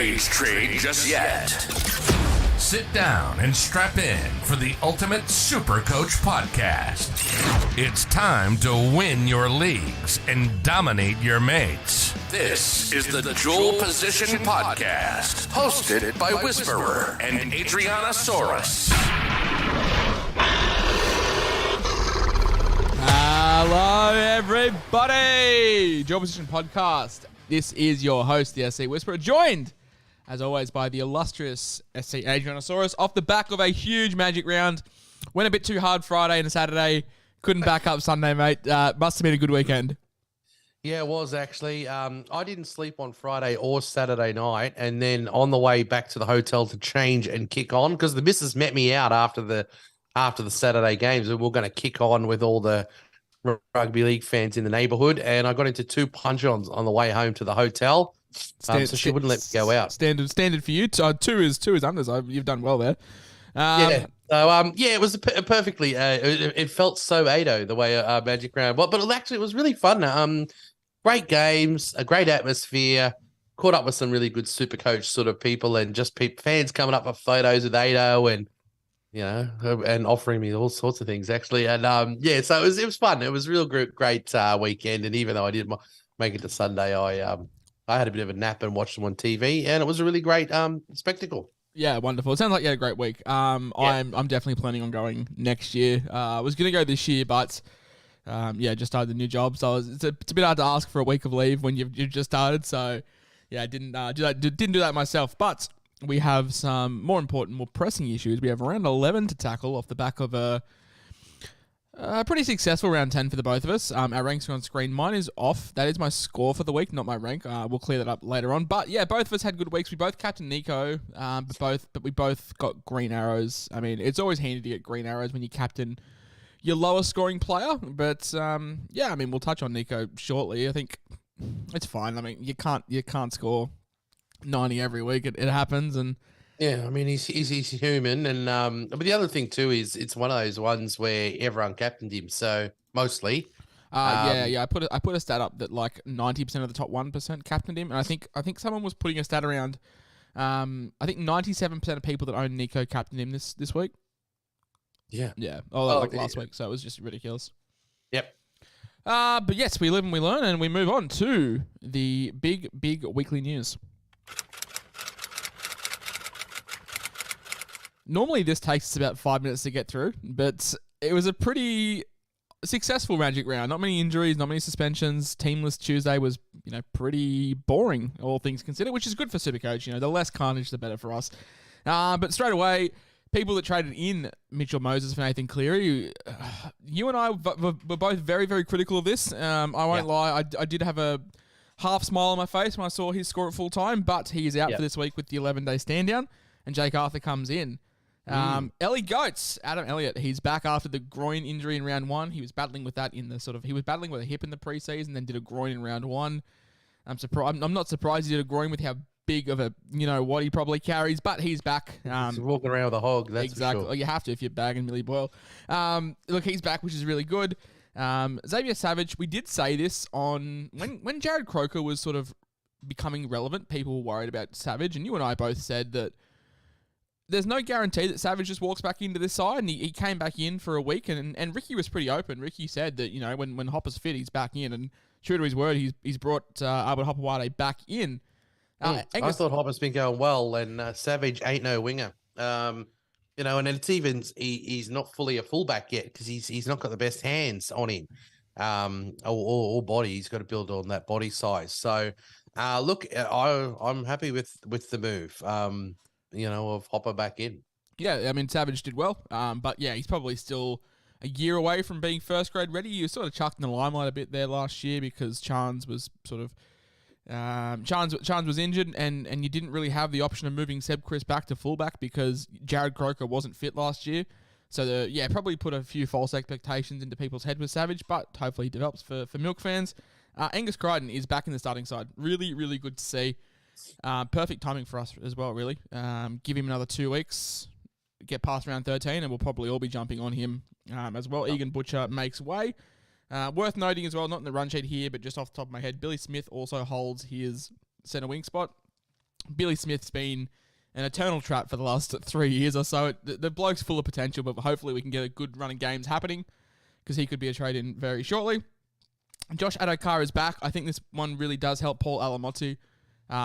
raise trade just yet. Sit down and strap in for the ultimate Supercoach podcast. It's time to win your leagues and dominate your mates. This is the Dual Position Podcast, hosted by Whisperer and Adrianasaurus. Hello, everybody! Dual Position Podcast. This is your host, the SCWhisperer, joined, as always, by the illustrious SCAdrianasaurus off the back of a huge Magic round. Went a bit too hard Friday and Saturday. Couldn't back up Sunday, mate. Must have been a good weekend. Yeah, it was actually. I didn't sleep on Friday or Saturday night, and then on the way back to the hotel to change and kick on, because the missus met me out after the Saturday games, and we're going to kick on with all the rugby league fans in the neighbourhood. And I got into two punch-ons on the way home to the hotel, so she wouldn't let me go out. Standard for you. Two is unders. You've done well there. Yeah. So, it was perfectly. It felt so Ado the way Magic round. But actually, it was really fun. Great games, a great atmosphere. Caught up with some really good Supercoach sort of people, and just fans coming up with photos with Ado, and and offering me all sorts of things actually. And so it was fun. It was a real great weekend. And even though I didn't make it to Sunday, I had a bit of a nap and watched them on TV, and it was a really great spectacle. Yeah, wonderful. It sounds like you had a great week. I'm definitely planning on going next year. I was going to go this year, but just started the new job, so it's a bit hard to ask for a week of leave when you've just started. So I didn't do that myself. But we have some more important, more pressing issues. We have round 11 to tackle off the back of a pretty successful round 10 for the both of us. Our ranks are on screen. Mine is off. That is my score for the week, not my rank. We'll clear that up later on. But yeah, both of us had good weeks. We both captained Nico, but we both got green arrows. I mean, it's always handy to get green arrows when you captain your lowest scoring player. But we'll touch on Nico shortly. I think it's fine. I mean, you can't score 90 every week. It happens, and yeah, I mean he's human, and but the other thing too is it's one of those ones where everyone captained him, so mostly. I put a stat up that like 90% of the top 1% captained him, and I think someone was putting a stat around. I think 97% of people that own Nico captained him this week. Yeah. Last week, so it was just ridiculous. Yep. But yes, we live and we learn, and we move on to the big weekly news. Normally this takes us about 5 minutes to get through, but it was a pretty successful Magic round. Not many injuries, not many suspensions. Teamless Tuesday was, pretty boring, all things considered, which is good for Supercoach. The less carnage, the better for us. But straight away, people that traded in Mitchell Moses for Nathan Cleary, you and I were both very, very critical of this. I won't lie, I did have a half smile on my face when I saw his score at full time, but he is out for this week with the 11-day stand down, and Jake Arthur comes in. Ellie Goats, Adam Elliott, he's back after the groin injury in round 1. He was battling with that he was battling with a hip in the preseason, then did a groin in round 1. I'm not surprised he did a groin with how big of a, what he probably carries, but he's back. He's walking around with a hog, that's exactly. for sure. You have to if you're bagging Millie Boyle. Look, he's back, which is really good. Xavier Savage, we did say this on when Jared Croker was sort of becoming relevant, people were worried about Savage, and you and I both said that there's no guarantee that Savage just walks back into this side, and he came back in for a week, and Ricky was pretty open. Ricky said that, when Hopper's fit, he's back in, and true to his word, he's brought Albert Hopperwade back in. I thought Hopper's been going well, and Savage ain't no winger. And it's even he's not fully a fullback yet because he's not got the best hands on him, or body. He's got to build on that body size. So, look, I'm happy with the move. Of Hopper back in. Yeah, I mean, Savage did well, but yeah, he's probably still a year away from being first grade ready. He was sort of chucked in the limelight a bit there last year because Chance was sort of Chance was injured, and you didn't really have the option of moving Seb Chris back to fullback because Jared Croker wasn't fit last year. So probably put a few false expectations into people's head with Savage, but hopefully he develops for Milk fans. Angus Crichton is back in the starting side. Really, really good to see. Perfect timing for us as well, really. Give him another 2 weeks, get past round 13, and we'll probably all be jumping on him as well. Egan Butcher makes way. Worth noting as well, not in the run sheet here, but just off the top of my head, Billy Smith also holds his centre wing spot. Billy Smith's been an eternal trap for the last 3 years or so. The bloke's full of potential, but hopefully we can get a good run of games happening because he could be a trade-in very shortly. Josh Adokar is back. I think this one really does help Paul Alamotu.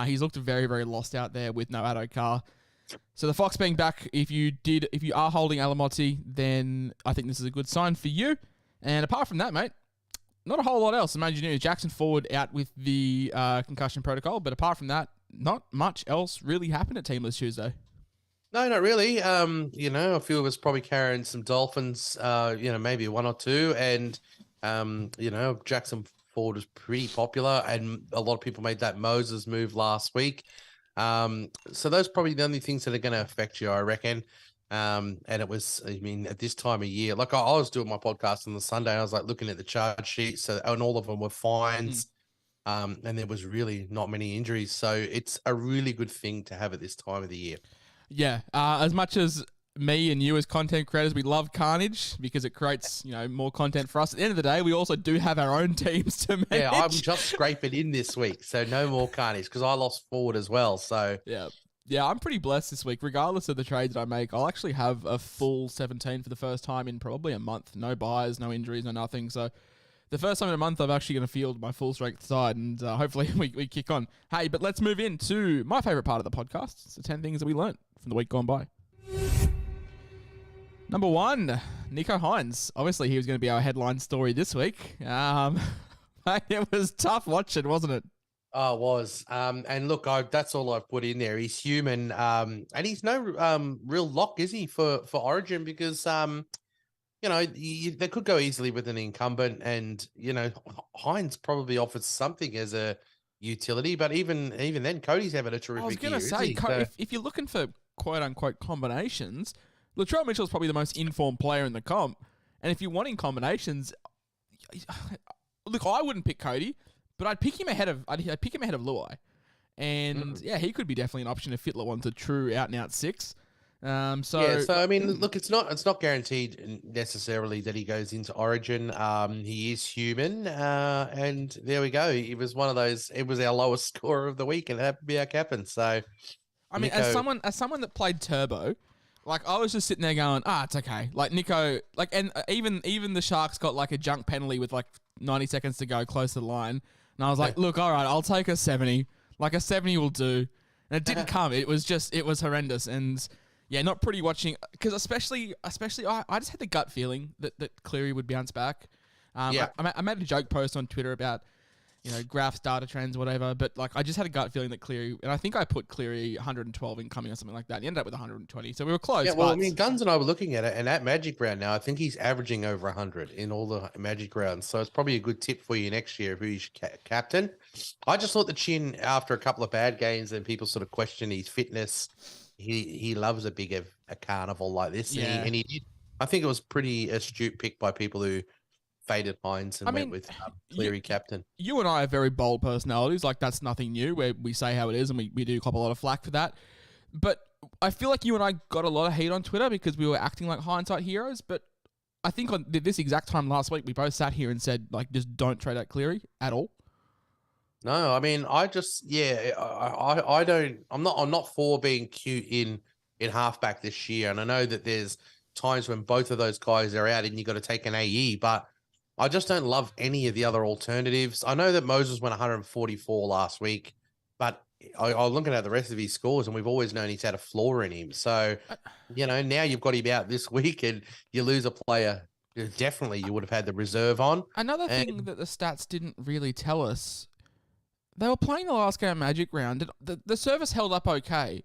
He's looked very, very lost out there with no Adokar. So the Fox being back, if you are holding Alamotu, then I think this is a good sign for you. And apart from that, mate, not a whole lot else. Imagine Jackson Forward out with the concussion protocol, but apart from that, not much else really happened at Teamless Tuesday. No, not really. A few of us probably carrying some Dolphins, maybe one or two. And, Jackson Ford was pretty popular and a lot of people made that Moses move last week. So those are probably the only things that are going to affect you, I reckon. And it was, at this time of year, like I was doing my podcast on the Sunday, I was like looking at the charge sheet, and all of them were fines. And there was really not many injuries. So it's a really good thing to have at this time of the year. Yeah. As much as me and you as content creators, we love carnage because it creates, more content for us. At the end of the day, we also do have our own teams to manage. Yeah, I'm just scraping in this week. So no more carnage because I lost Forward as well. So Yeah, I'm pretty blessed this week. Regardless of the trades that I make, I'll actually have a full 17 for the first time in probably a month. No buys, no injuries, no nothing. So the first time in a month, I'm actually going to field my full strength side, and hopefully we kick on. Hey, but let's move into my favourite part of the podcast. It's the 10 things that we learnt from the week gone by. Number 1, Nico Hines. Obviously, he was going to be our headline story this week. It was tough watching, wasn't it? Oh, it was. And look, that's all I've put in there. He's human, and he's no real lock, is he, for Origin? Because they could go easily with an incumbent, and Hines probably offers something as a utility. But even then, Cody's having a terrific. I was going to say, if you're looking for quote unquote combinations, Latrell Mitchell's probably the most informed player in the comp, and if you're wanting combinations, look, I wouldn't pick Cody. But I'd pick him ahead of Luai, and he could be definitely an option if Fittler wants a true out and out 6. Look, it's not guaranteed necessarily that he goes into Origin. He is human, and there we go. It was one of those. It was our lowest scorer of the week, and that would be our captain. So, Nico, as someone that played Turbo, like I was just sitting there going, it's okay. Like Nico, and even the Sharks got like a junk penalty with like 90 seconds to go close to the line. And I was like, look, all right, I'll take a 70. Like a 70 will do. And it didn't come. It was horrendous. And not pretty watching. Because especially I just had the gut feeling that Cleary would bounce back. I made a joke post on Twitter about, graphs, data trends, whatever. But like I just had a gut feeling that Cleary, and I think I put Cleary 112 incoming or something like that. And he ended up with 120. So we were close. Yeah, well, Guns and I were looking at it, and at Magic Round now, I think he's averaging over 100 in all the Magic Rounds. So it's probably a good tip for you next year if he's captain. I just thought the Chin, after a couple of bad games and people sort of question his fitness, he loves a big a carnival like this. Yeah. And he did. I think it was pretty astute pick by people who faded Hines and went with Cleary captain. You and I are very bold personalities. Like, that's nothing new, where we say how it is, and we do cop a lot of flack for that. But I feel like you and I got a lot of heat on Twitter because we were acting like hindsight heroes. But I think on this exact time last week, we both sat here and said, like, just don't trade out Cleary at all. No, I mean, I don't. I'm not for being cute in halfback this year, and I know that there's times when both of those guys are out and you got to take an AE, but I just don't love any of the other alternatives. I know that Moses went 144 last week, but I was looking at the rest of his scores, and we've always known he's had a flaw in him. So, now you've got him out this week, and you lose a player. Definitely, you would have had the reserve on. Another thing that the stats didn't really tell us, they were playing the last game of Magic Round. The surface held up okay,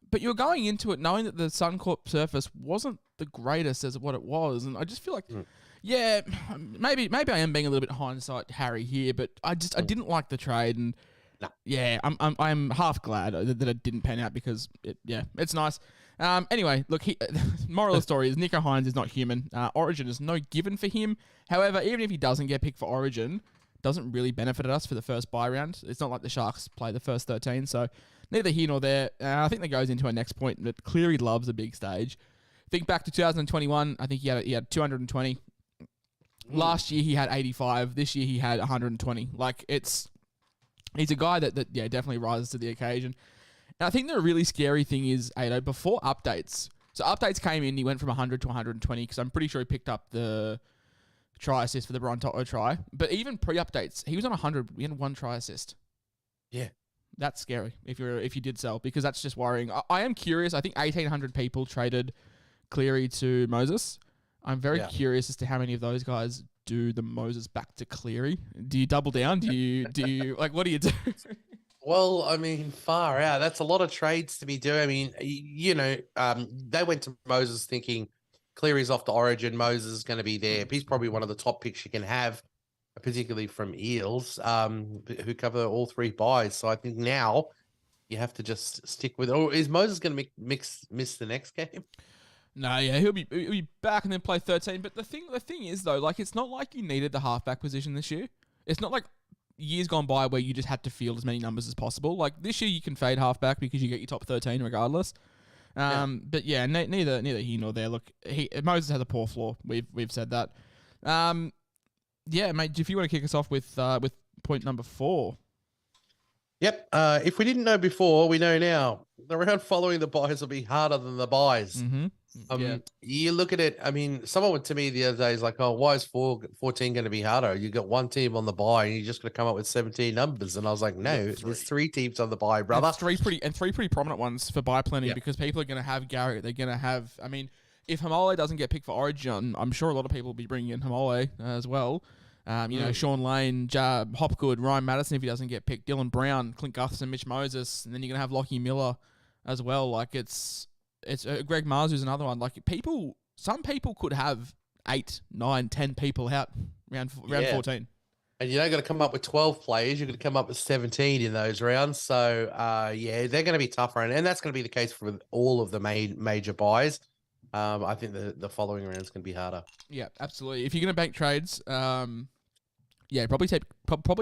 but you're going into it knowing that the Suncorp surface wasn't the greatest as what it was, and I just feel like, maybe I am being a little bit hindsight Harry here, but I didn't like the trade, and I'm half glad that it didn't pan out because it's nice. Anyway, look, moral of the story is Nico Hines is not human. Origin is no given for him. However, even if he doesn't get picked for Origin, doesn't really benefit us for the first bye round. It's not like the Sharks play the first 13, so neither here nor there. I think that goes into our next point, that Cleary loves a big stage. Think back to 2021, I think he had 220. Last year he had 85. This year he had 120. Like, he's a guy that definitely rises to the occasion. And I think the really scary thing is, Ado, before updates. So updates came in, he went from 100 to 120 because I'm pretty sure he picked up the try assist for the Brian Toto try. But even pre-updates, he was on 100. He had 1 try assist. Yeah. That's scary if you did sell, because that's just worrying. I am curious. I think 1,800 people traded Cleary to Moses. I'm very curious as to how many of those guys do the Moses back to Cleary. Do you double down? Do you like, what do you do? Well, I mean, far out. That's a lot of trades to be doing. I mean, they went to Moses thinking Cleary's off the Origin. Moses is going to be there. He's probably one of the top picks you can have, particularly from Eels, who cover all 3 buys. So I think now you have to just stick with. Or is Moses going to miss the next game? No, yeah, he'll be back and then play 13. But the thing is though, like, it's not like you needed the halfback position this year. It's not like years gone by where you just had to field as many numbers as possible. Like this year, you can fade halfback because you get your top 13 regardless. But yeah, neither here nor there. Look, Moses has a poor floor. We've said that. Yeah, mate. If you want to kick us off with point number 4. Yep. If we didn't know before, we know now. The round following the buys will be harder than the buys. Mm-hmm. You look at it. I mean, someone went to me the other day is like, "Oh, why is 14 going to be harder? You got 1 team on the buy, and you're just going to come up with 17 numbers." And I was like, "No, there's 3 teams on the buy, brother. And three pretty prominent ones for buy plenty because people are going to have Garrett. They're going to have. I mean, if Hamole doesn't get picked for Origin, I'm sure a lot of people will be bringing in Hamole as well. Sean Lane, Hopgood, Ryan Madison if he doesn't get picked, Dylan Brown, Clint Gutherson, Mitch Moses, and then you're going to have Lockie Miller as well. Like it's Greg Marzu's another one. Like some people could have 8, 9, 10 people out round 14. And you're not going to come up with 12 players. You're going to come up with 17 in those rounds. So, they're going to be tougher. And that's going to be the case for all of the major buys. I think the following round is going to be harder. Yeah, absolutely. If you're going to bank trades, probably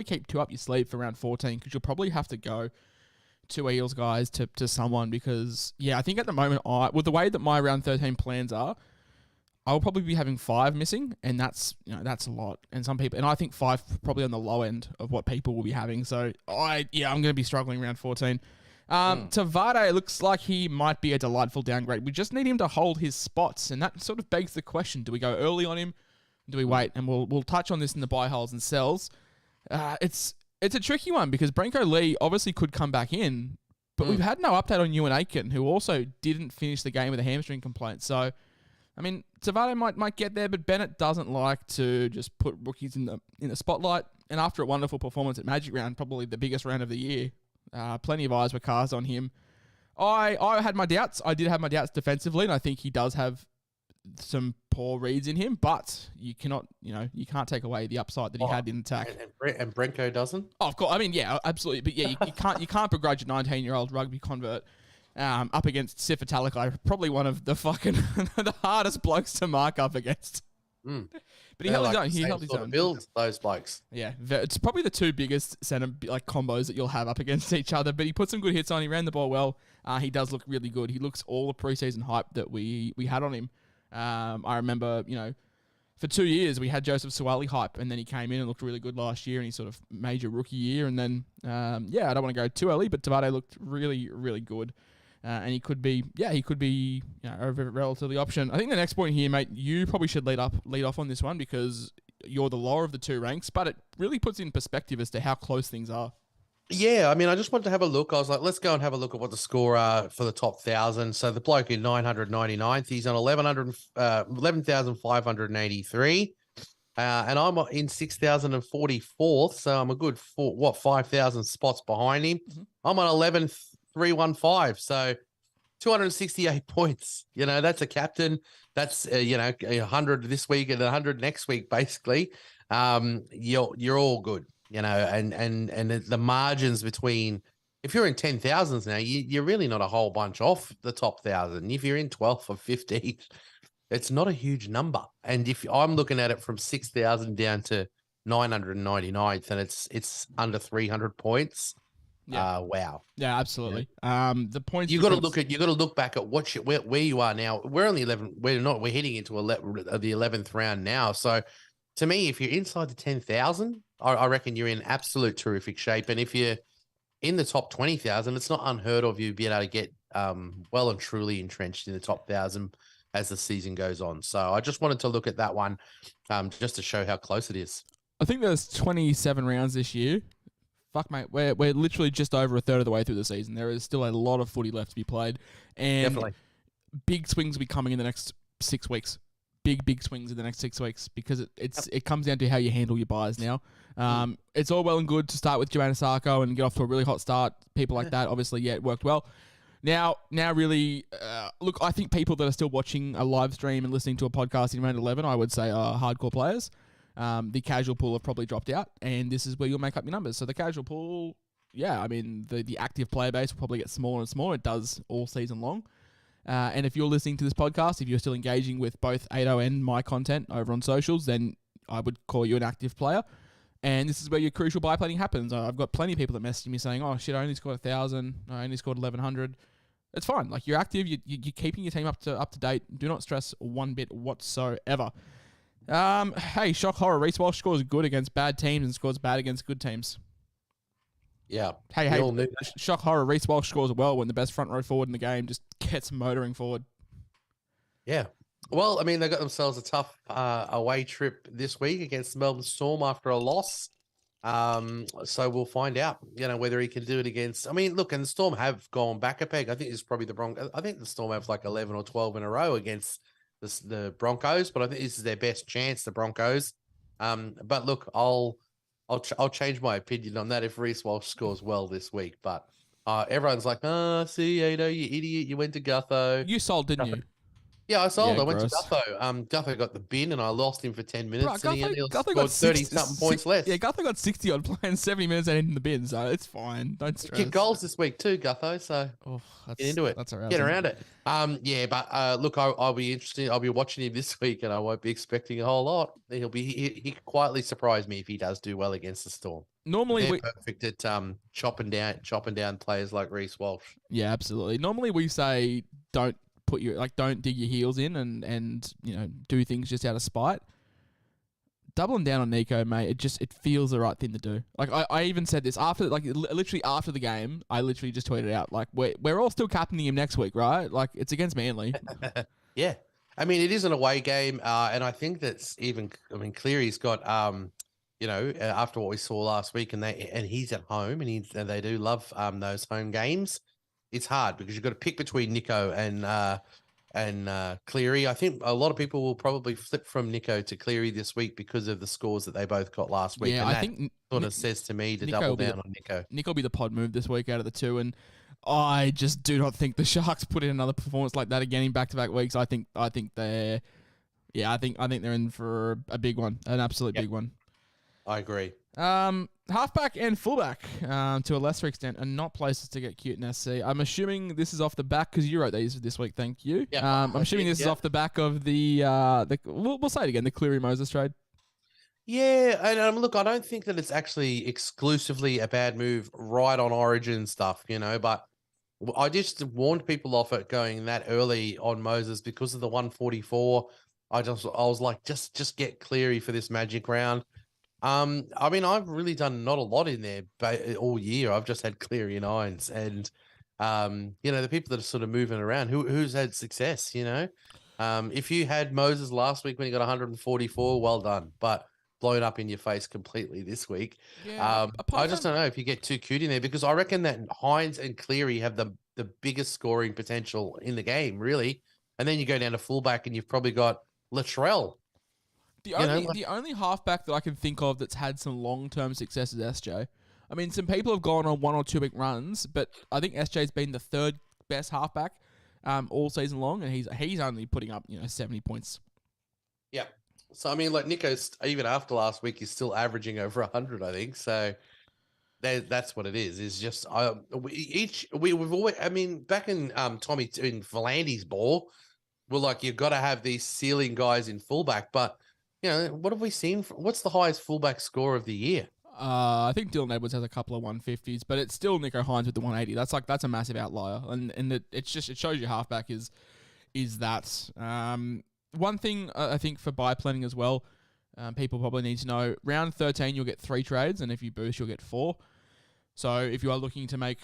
keep 2 up your sleeve for round 14 because you'll probably have to go 2 Eels guys to someone because, I think at the moment, with the way that my round 13 plans are, I'll probably be having 5 missing, and that's a lot. And some people, and I think 5 probably on the low end of what people will be having. So I'm going to be struggling round 14. Tavade looks like he might be a delightful downgrade. We just need him to hold his spots, and that sort of begs the question: do we go early on him? Do we wait? And we'll touch on this in the buy holds and sells. It's a tricky one because Branko Lee obviously could come back in, but we've had no update on Ewan Aiken, who also didn't finish the game with a hamstring complaint. So, I mean, Tavade might get there, but Bennett doesn't like to just put rookies in the spotlight. And after a wonderful performance at Magic Round, probably the biggest round of the year, plenty of eyes were cast on him. I had my doubts. I did have my doubts defensively, and I think he does have some poor reads in him, but you can't take away the upside that he had in attack. And Brenko doesn't? Oh, of course. I mean, yeah, absolutely. But yeah, you can't begrudge a 19-year-old rugby convert up against Sifa Talakai, probably one of the fucking the hardest blokes to mark up against. But he held his own. He held his own. Builds those blokes. Yeah, it's probably the 2 biggest center combos that you'll have up against each other. But he put some good hits on. He ran the ball well. He does look really good. He looks all the preseason hype that we had on him. I remember, for 2 years we had Joseph Suwali hype, and then he came in and looked really good last year, and he sort of major rookie year. And then, I don't want to go too early, but Tavade looked really, really good. And he could be a relatively option. I think the next point here, mate, you probably should lead off on this one because you're the lower of the 2 ranks, but it really puts in perspective as to how close things are. Yeah, I mean, I just wanted to have a look. I was like, let's go and have a look at what the score are for the top 1,000. So the bloke in 999th, he's on 11,583. And I'm in 6,044th, so I'm a good 5,000 spots behind him. Mm-hmm. I'm on 11,315, so 268 points. That's a captain. That's 100 this week and 100 next week, basically. You're all good. And the margins between, if you're in 10,000s now, you're really not a whole bunch off the top 1,000. If you're in 12th or 15th, it's not a huge number. And if I'm looking at it from 6,000 down to 999th, and it's under 300 points. Yeah. Wow. Yeah, absolutely. Yeah. The points you got to look back at where you are now. We're only 11. We're heading into the 11th round now. So to me, if you're inside the 10,000, I reckon you're in absolute terrific shape. And if you're in the top 20,000, it's not unheard of you being able to get well and truly entrenched in the top 1,000 as the season goes on. So I just wanted to look at that one just to show how close it is. I think there's 27 rounds this year. Fuck, mate, we're literally just over a third of the way through the season. There is still a lot of footy left to be played. And Definitely. Big swings will be coming in the next 6 weeks. Big swings in the next 6 weeks because it comes down to how you handle your buys now. It's all well and good to start with Adrianasaurus and get off to a really hot start. People like that, obviously, yeah, it worked well. Now really, look, I think people that are still watching a live stream and listening to a podcast in round 11, I would say are hardcore players. The casual pool have probably dropped out, and this is where you'll make up your numbers. So the casual pool, yeah, I mean, the active player base will probably get smaller and smaller. It does all season long. And if you're listening to this podcast, if you're still engaging with both Ado and my content over on socials, then I would call you an active player. And this is where your crucial buy planning happens. I've got plenty of people that message me saying, oh, shit, I only scored 1,000. I only scored 1,100. It's fine. Like, you're active. You're keeping your team up to date. Do not stress one bit whatsoever. Hey, shock horror. Reece Walsh scores good against bad teams and scores bad against good teams. Yeah. Hey, shock horror. Reece Walsh scores well when the best front row forward in the game just gets motoring forward. Yeah. Well, I mean, they got themselves a tough away trip this week against the Melbourne Storm after a loss. So we'll find out, whether he can do it against. I mean, look, and the Storm have gone back a peg. I think it's probably the Broncos. I think the Storm have like 11 or 12 in a row against the Broncos, but I think this is their best chance, the Broncos. But look, I'll change my opinion on that if Reece Walsh scores well this week. But everyone's like, see, Ado, you idiot, you went to Gutho. You sold, didn't you? Yeah, I sold. Yeah, I went gross. to Gutho. Gutho got the bin, and I lost him for 10 minutes. Bro, and he Gutho scored 30-something points less. Yeah, Gutho got 60 odd playing 70 minutes and in the bin, so it's fine. Don't stress. Kick goals this week too, Gutho. So get into it. That's around. Get around it. Yeah, but look, I'll be interested. I'll be watching him this week, and I won't be expecting a whole lot. He could quietly surprise me if he does do well against the Storm. Normally, they're perfect at chopping down players like Reece Walsh. Yeah, absolutely. Normally, we say don't dig your heels in and do things just out of spite. Doubling down on Nico, mate, it feels the right thing to do. Like I even said this after, literally after the game, I literally just tweeted out like we're all still captaining him next week, right? Like it's against Manly. Yeah, I mean it is an away game, and I think that's even. I mean Cleary's got after what we saw last week, and he's at home, and they do love those home games. It's hard because you've got to pick between Nico and Cleary. I think a lot of people will probably flip from Nico to Cleary this week because of the scores that they both got last week. Yeah, and I that think sort of says to me to Nico double down on Nico. Nico will be the pod move this week out of the two, and I just do not think the Sharks put in another performance like that again in back-to-back weeks. I think they're in for a big one, an absolute big one. I agree. Halfback and fullback, to a lesser extent, are not places to get cute in SC. I'm assuming this is off the back because you wrote these this week. Thank you. Yeah, I'm assuming this is off the back of the we'll say it again, the Cleary Moses trade. Yeah, and look, I don't think that it's actually exclusively a bad move right on Origin stuff, but I just warned people off it going that early on Moses because of the 144. I was like, just get Cleary for this magic round. I mean, I've really done not a lot in there all year. I've just had Cleary and Irons, and the people that are sort of moving around, who's had success, if you had Moses last week when he got 144, well done, but blown up in your face completely this week. Yeah, I just don't know if you get too cute in there because I reckon that Hines and Cleary have the biggest scoring potential in the game, really. And then you go down to fullback and you've probably got Latrell. The only halfback that I can think of that's had some long-term success is SJ. I mean, some people have gone on 1 or 2 week runs, but I think SJ's been the third best halfback all season long, and he's only putting up 70 points. Yeah. So I mean, like Nico's even after last week, he's still averaging over 100, I think. So that's what it is. Is just we've always. I mean, back in Tommy in Volandi's ball, we're like you've got to have these ceiling guys in fullback, but. What have we seen? What's the highest fullback score of the year? I think Dylan Edwards has a couple of 150s, but it's still Nico Hines with the 180. That's a massive outlier, and it shows you halfback is that. One thing I think for buy planning as well, people probably need to know. Round 13, you'll get 3 trades, and if you boost, you'll get 4. So if you are looking to make,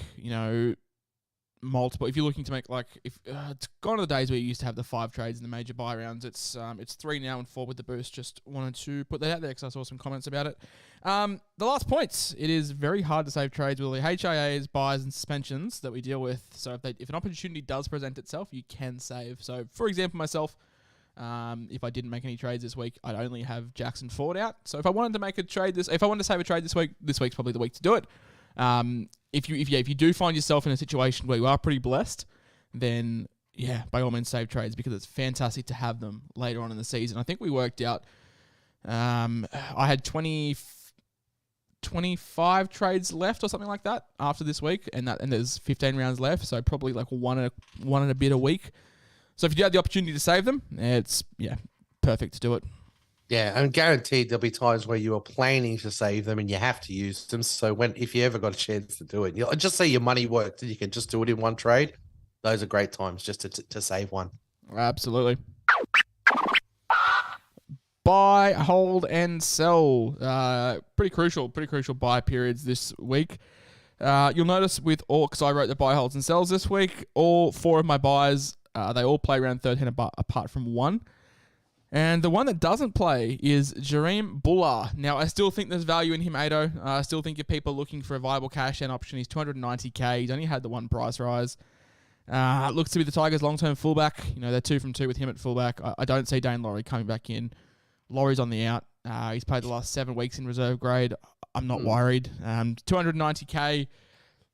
multiple, if you're looking to make it's gone to the days where you used to have the 5 trades in the major buy rounds. It's 3 now and 4 with the boost. Just wanted to put that out there because I saw some comments about it. The last points. It is very hard to save trades with the HIAs, buys, and suspensions that we deal with. So if an opportunity does present itself, you can save. So for example, myself, if I didn't make any trades this week, I'd only have Jackson Ford out. So if I wanted to make a trade if I wanted to save a trade this week, this week's probably the week to do it. If you do find yourself in a situation where you are pretty blessed, then by all means save trades because it's fantastic to have them later on in the season. I think we worked out, I had 25 trades left or something like that after this week, and there's 15 rounds left, so probably like one and a bit a week. So if you do have the opportunity to save them, it's perfect to do it. Yeah, and guaranteed there'll be times where you are planning to save them and you have to use them. So if you ever got a chance to do it, you'll just say your money worked and you can just do it in one trade. Those are great times just to save one. Absolutely. Buy, hold, and sell. Pretty crucial buy periods this week. You'll notice with all, because I wrote the buy, holds, and sells this week, all 4 of my buys, they all play around 13 apart from 1. And the one that doesn't play is Jareem Buller. Now, I still think there's value in him, Ado. I still think if people are looking for a viable cash and option, he's $290K. He's only had the 1 price rise. Looks to be the Tigers' long-term fullback. They're 2 from 2 with him at fullback. I don't see Dane Laurie coming back in. Laurie's on the out. He's played the last 7 weeks in reserve grade. I'm not worried. 290K.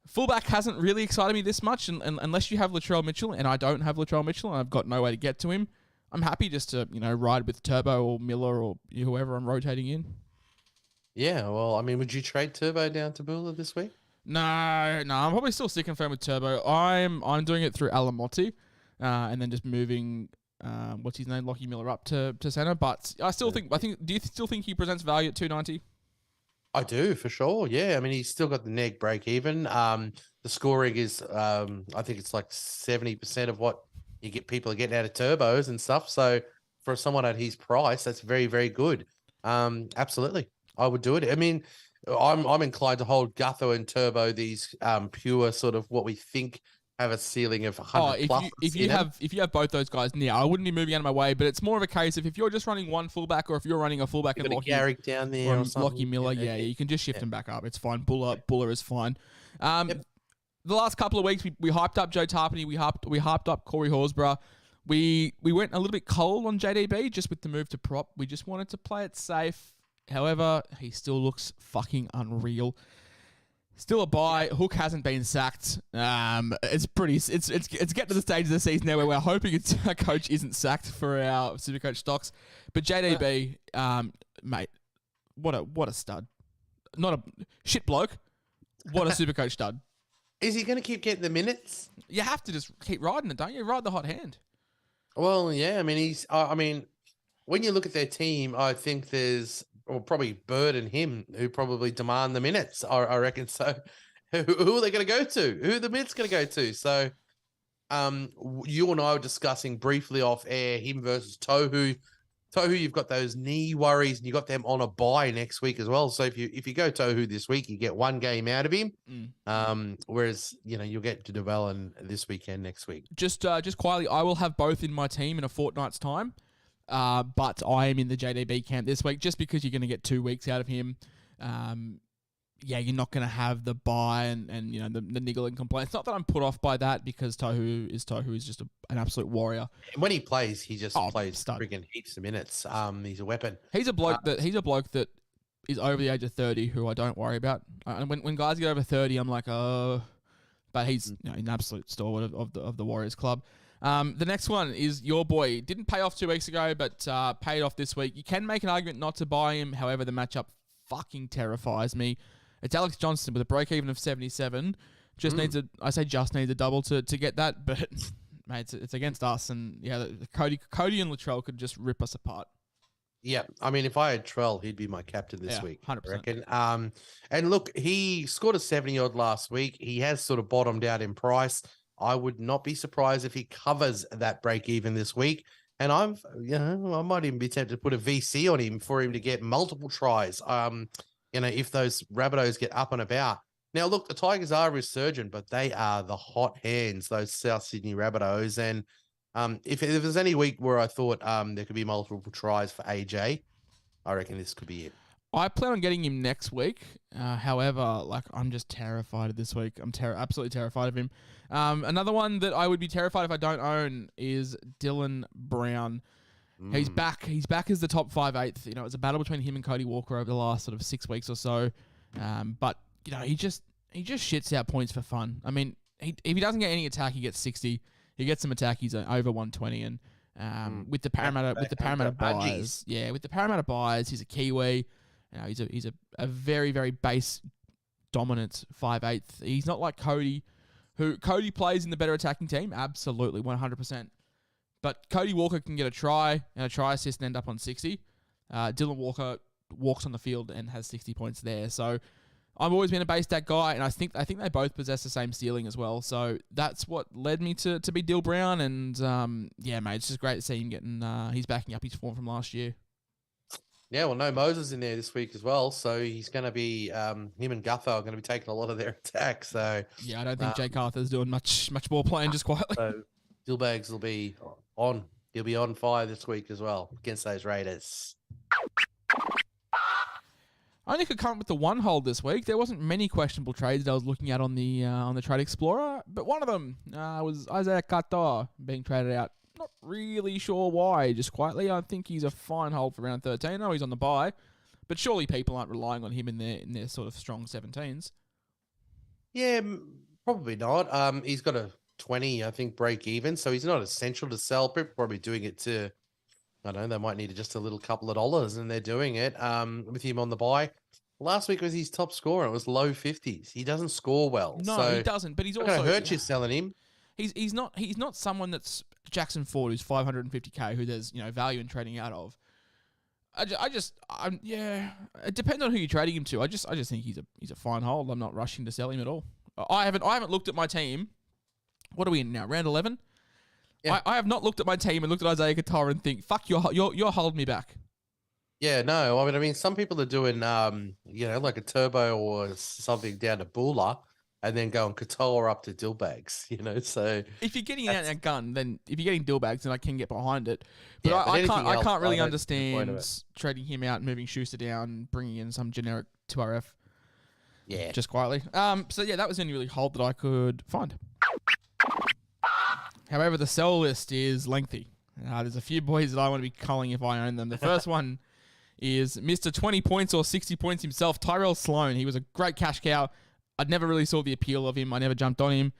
Fullback hasn't really excited me this much, and unless you have Latrell Mitchell, and I don't have Latrell Mitchell, and I've got no way to get to him. I'm happy just to, ride with Turbo or Miller or whoever I'm rotating in. Yeah, well, would you trade Turbo down to Buller this week? No, I'm probably still sticking firm with Turbo. I'm doing it through Alamotti, and then just moving, what's his name, Lockie Miller up to center. But do you still think he presents value at 290? I do, for sure. Yeah, he's still got the neg break even. The scoring is, I think it's like 70% of what people are getting out of turbos and stuff. So for someone at his price, that's very, very good. Absolutely, I would do it. I'm inclined to hold Gutho and Turbo, these pure sort of what we think have a ceiling of 100 plus. If you have both those guys now, I wouldn't be moving out of my way. But it's more of a case of if you're just running one fullback, or if you're running a fullback and Lockie Garrick down there or something. Lockie Miller, you can just shift them back up. It's fine. Buller is fine. The last couple of weeks, we hyped up Joe Tarpany. We hyped up Corey Horsburgh. We went a little bit cold on JDB just with the move to prop. We just wanted to play it safe. However, he still looks fucking unreal. Still a buy. Hook hasn't been sacked. It's getting to the stage of the season now where we're hoping our coach isn't sacked for our Supercoach stocks. But JDB, mate, what a stud. Not a shit bloke. What a Supercoach stud. Is he going to keep getting the minutes? You have to just keep riding it, don't you? Ride the hot hand. Well, yeah. When you look at their team, I think there's probably Bird and him who probably demand the minutes. I reckon. So, who are they going to go to? Who are the minutes going to go to? So, you and I were discussing briefly off air him versus Tohu. Tohu, you've got those knee worries, and you got them on a bye next week as well. So if you go Tohu this week, you get 1 game out of him. Whereas you'll get to Devellin this weekend next week. Just quietly, I will have both in my team in a fortnight's time. But I am in the JDB camp this week just because you're going to get 2 weeks out of him. You're not going to have the bye and the niggling complaints. Not that I'm put off by that because Tohu is just an absolute warrior. And when he plays, he just plays friggin' heaps of minutes. He's a weapon. He's a bloke that is over the age of 30 who I don't worry about. And when guys get over 30, I'm like, oh, but he's an absolute stalwart of the Warriors club. The next one is your boy. Didn't pay off 2 weeks ago, but paid off this week. You can make an argument not to buy him. However, the matchup fucking terrifies me. It's Alex Johnston with a break-even of 77. Needs a double to get that, but mate, it's against us, and Cody and Latrell could just rip us apart. Yeah, if I had Trell, he'd be my captain this week. 100%. I reckon. And look, he scored a 70-odd last week. He has sort of bottomed out in price. I would not be surprised if he covers that break-even this week. And I might even be tempted to put a VC on him for him to get multiple tries. If those Rabbitohs get up and about, Now, look, the Tigers are a resurgent, but they are the hot hands, those South Sydney Rabbitohs. And if there's any week where I thought there could be multiple tries for AJ, I reckon this could be it. I plan on getting him next week. However, I'm just terrified of this week. I'm absolutely terrified of him. Another one that I would be terrified if I don't own is Dylan Brown. He's back. He's back as the top 5/8. You know, it's a battle between him and Cody Walker over the last sort of 6 weeks or so. But you know, he just shits out points for fun. I mean, if he doesn't get any attack, he gets 60. He gets some attack, he's over 120. And with the Parramatta buys, with the Parramatta buys, he's a Kiwi. You know, he's a very, very base dominant 5/8. He's not like Cody, who Cody plays in the better attacking team. Absolutely, 100%. But Cody Walker can get a try and a try assist and end up on 60. Dylan Walker walks on the field and has 60 points there. So I've always been a base stat guy, and I think they both possess the same ceiling as well. So that's what led me to be Dill Brown. And mate, it's just great to see him getting. He's backing up his form from last year. Yeah, well, no Moses in there this week as well, so he's going to be him and Gutho are going to be taking a lot of their attack. So yeah, I don't think Jake Arthur's doing much more playing just quietly. So Dillbags will be on. He'll be on fire this week as well against those Raiders. I only could come up with the one hold this week. There wasn't many questionable trades that I was looking at on the Trade Explorer, but one of them was Isaiah Katoa being traded out. Not really sure why, just quietly. I think he's a fine hold for round 13. I know he's on the bye, but surely people aren't relying on him in their sort of strong 17s. Yeah, probably not. He's got a 20, I think, break even, so he's not essential to sell. People probably doing it to, I don't know, they might need just a little couple of dollars, and they're doing it with him on the bye. Last week was his top scorer. It was low 50s. He doesn't score well. No, so he doesn't, but he's also also... going to hurt you selling him. He's not someone that's Jackson Ford, who's 550k, who there's value in trading out of. It depends on who you're trading him to. I just think he's a fine hold. I'm not rushing to sell him at all. I haven't looked at my team. What are we in now? Round 11. Yeah. I have not looked at my team and looked at Isaiah Katoa and think, fuck, you're holding me back. Yeah, no. I mean, some people are doing like a turbo or something down to Bula, and then going Katoa up to Dillbags, so... If you're getting out that gun, then if you're getting Dillbags, then I can get behind it. But yeah, I can't really understand trading him out, moving Schuster down, bringing in some generic 2RF. Yeah. Just quietly. So yeah, that was the only really hold that I could find. However, the sell list is lengthy. There's a few boys that I want to be culling if I own them. The first one is Mr. 20 points or 60 points himself, Tyrell Sloan. He was a great cash cow. I never really saw the appeal of him. I never jumped on him.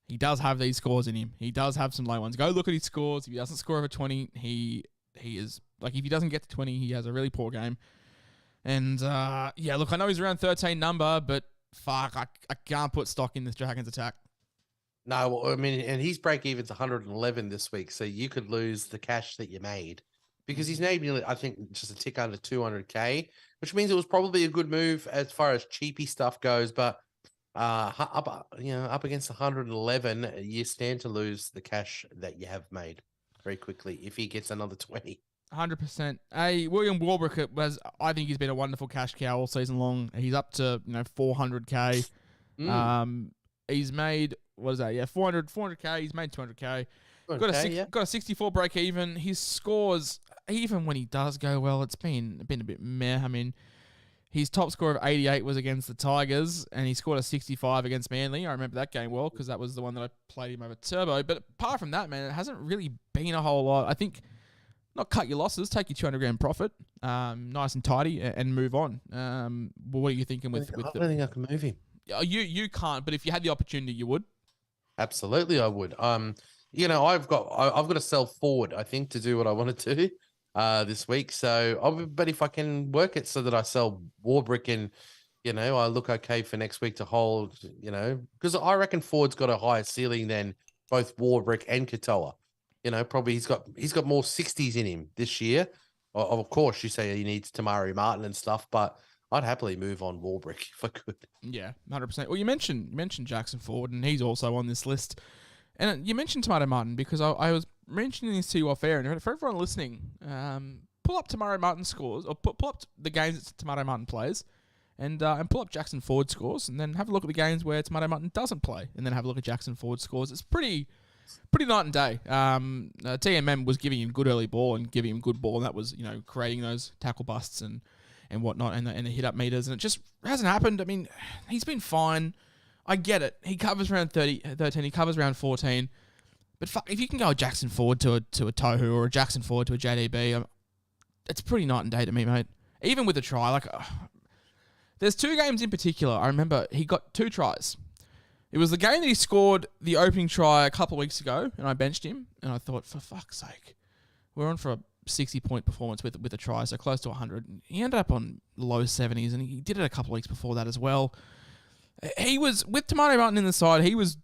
He does have these scores in him. He does have some low ones. Go look at his scores. If he doesn't score over 20, he is... Like, if he doesn't get to 20, he has a really poor game. And, look, I know he's around 13 number, but fuck, I can't put stock in this Dragons attack. No, I mean, and his break-even's 111 this week, so you could lose the cash that you made. Because he's made nearly, I think, just a tick under 200k, which means it was probably a good move as far as cheapy stuff goes, but... up against 111, you stand to lose the cash that you have made very quickly if he gets another 20. 100%. William Warbrick I think he's been a wonderful cash cow all season long. He's up to 400k. He's made 400k. He's made 200k. Got a 64 break even. His scores, even when he does go well, it's been a bit meh. I mean, his top score of 88 was against the Tigers, and he scored a 65 against Manly. I remember that game well because that was the one that I played him over Turbo. But apart from that, man, it hasn't really been a whole lot. I think not cut your losses, take your 200 grand profit, nice and tidy, and move on. What are you thinking with? I don't think I can move him. You can't, but if you had the opportunity, you would. Absolutely, I would. I've got to sell forward, I think, to do what I want to do this week. So, but if I can work it so that I sell Warbrick and, I look okay for next week to hold, because I reckon Ford's got a higher ceiling than both Warbrick and Katoa. Probably he's got more 60s in him this year. Of course, you say he needs Tamari Martin and stuff, but I'd happily move on Warbrick if I could. Yeah, 100%. Well, you mentioned Jackson Ford, and he's also on this list. And you mentioned Tamari Martin because I was mentioning this to you off air, and for everyone listening, pull up Tamari Martin scores, or pull up the games that Tamari Martin plays, and pull up Jackson Ford scores, and then have a look at the games where Tomato Mutton doesn't play, and then have a look at Jackson Ford scores. It's pretty night and day. TMM was giving him good early ball and giving him good ball, and that was, creating those tackle busts and whatnot, and the hit up meters, and it just hasn't happened. I mean, he's been fine. I get it. He covers round 13. He covers round 14. But fuck, if you can go a Jackson Ford to a Tohu or a Jackson Ford to a JDB, it's pretty night and day to me, mate. Even with a try, there's 2 games in particular. I remember he got 2 tries. It was the game that he scored the opening try a couple of weeks ago, and I benched him, and I thought, for fuck's sake, we're on for a 60-point performance with a try, so close to 100. He ended up on low 70s, and he did it a couple of weeks before that as well. He was, with Tomato Mutton in the side, he was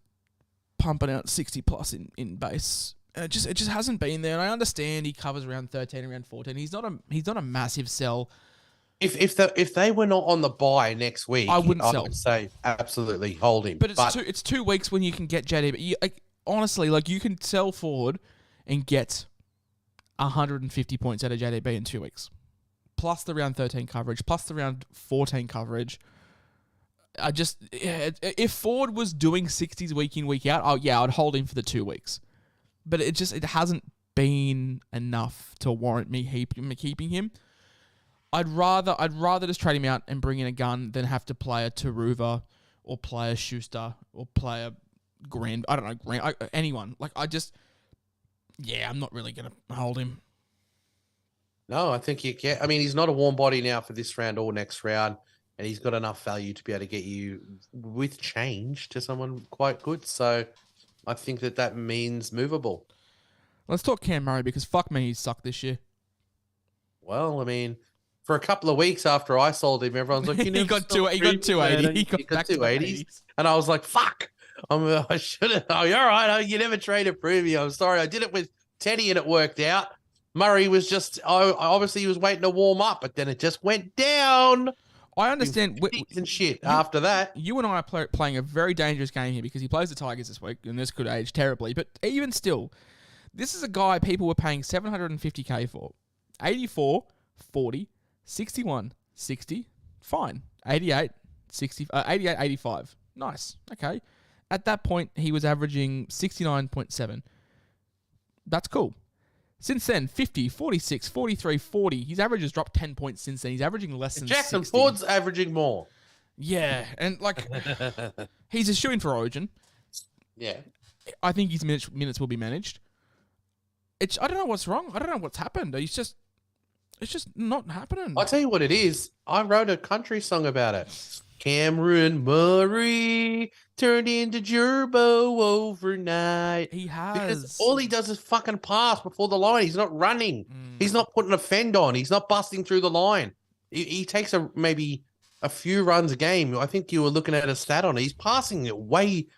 pumping out 60 plus in base. It just hasn't been there. And I understand he covers around 13, around 14. He's not a massive sell. If they were not on the bye next week, I wouldn't sell. I would say absolutely hold him. But it's 2 weeks when you can get JD. Honestly, you can sell forward and get 150 points out of JDB in 2 weeks, plus the round 13 coverage, plus the round 14 coverage. If Ford was doing 60s week in, week out, I'd hold him for the 2 weeks. But it hasn't been enough to warrant me keeping him. I'd rather just trade him out and bring in a gun than have to play a Taruva or play a Schuster or play a Grand. I don't know, anyone. I'm not really going to hold him. No, I think you can. I mean, he's not a warm body now for this round or next round, and he's got enough value to be able to get you with change to someone quite good. So I think that means movable. Let's talk Cam Murray, because fuck me, he's sucked this year. Well, I mean, for a couple of weeks after I sold him, everyone's like, he got 280. He got 280s. And I was like, fuck. I should have. Oh, you're all right. You never traded premium. I'm sorry. I did it with Teddy and it worked out. Murray was just, obviously he was waiting to warm up, but then it just went down. I understand. And shit after that. You and I are playing a very dangerous game here, because he plays the Tigers this week, and this could age terribly. But even still, this is a guy people were paying $750K for. 84, 40, 61, 60, fine. 88, 60, 88, 85. Nice. Okay. At that point, he was averaging 69.7. That's cool. Since then, 50, 46, 43, 40. His average has dropped 10 points since then. He's averaging less than Jackson 60. Ford's averaging more. Yeah, and he's a shoo-in for Origin. Yeah. I think his minutes will be managed. I don't know what's wrong. I don't know what's happened. It's just not happening. I'll tell you what it is. I wrote a country song about it. Cameron Murray turned into Gerbo overnight. He has. Because all he does is fucking pass before the line. He's not running. He's not putting a fend on. He's not busting through the line. He takes maybe a few runs a game. I think you were looking at a stat on it. He's passing it way.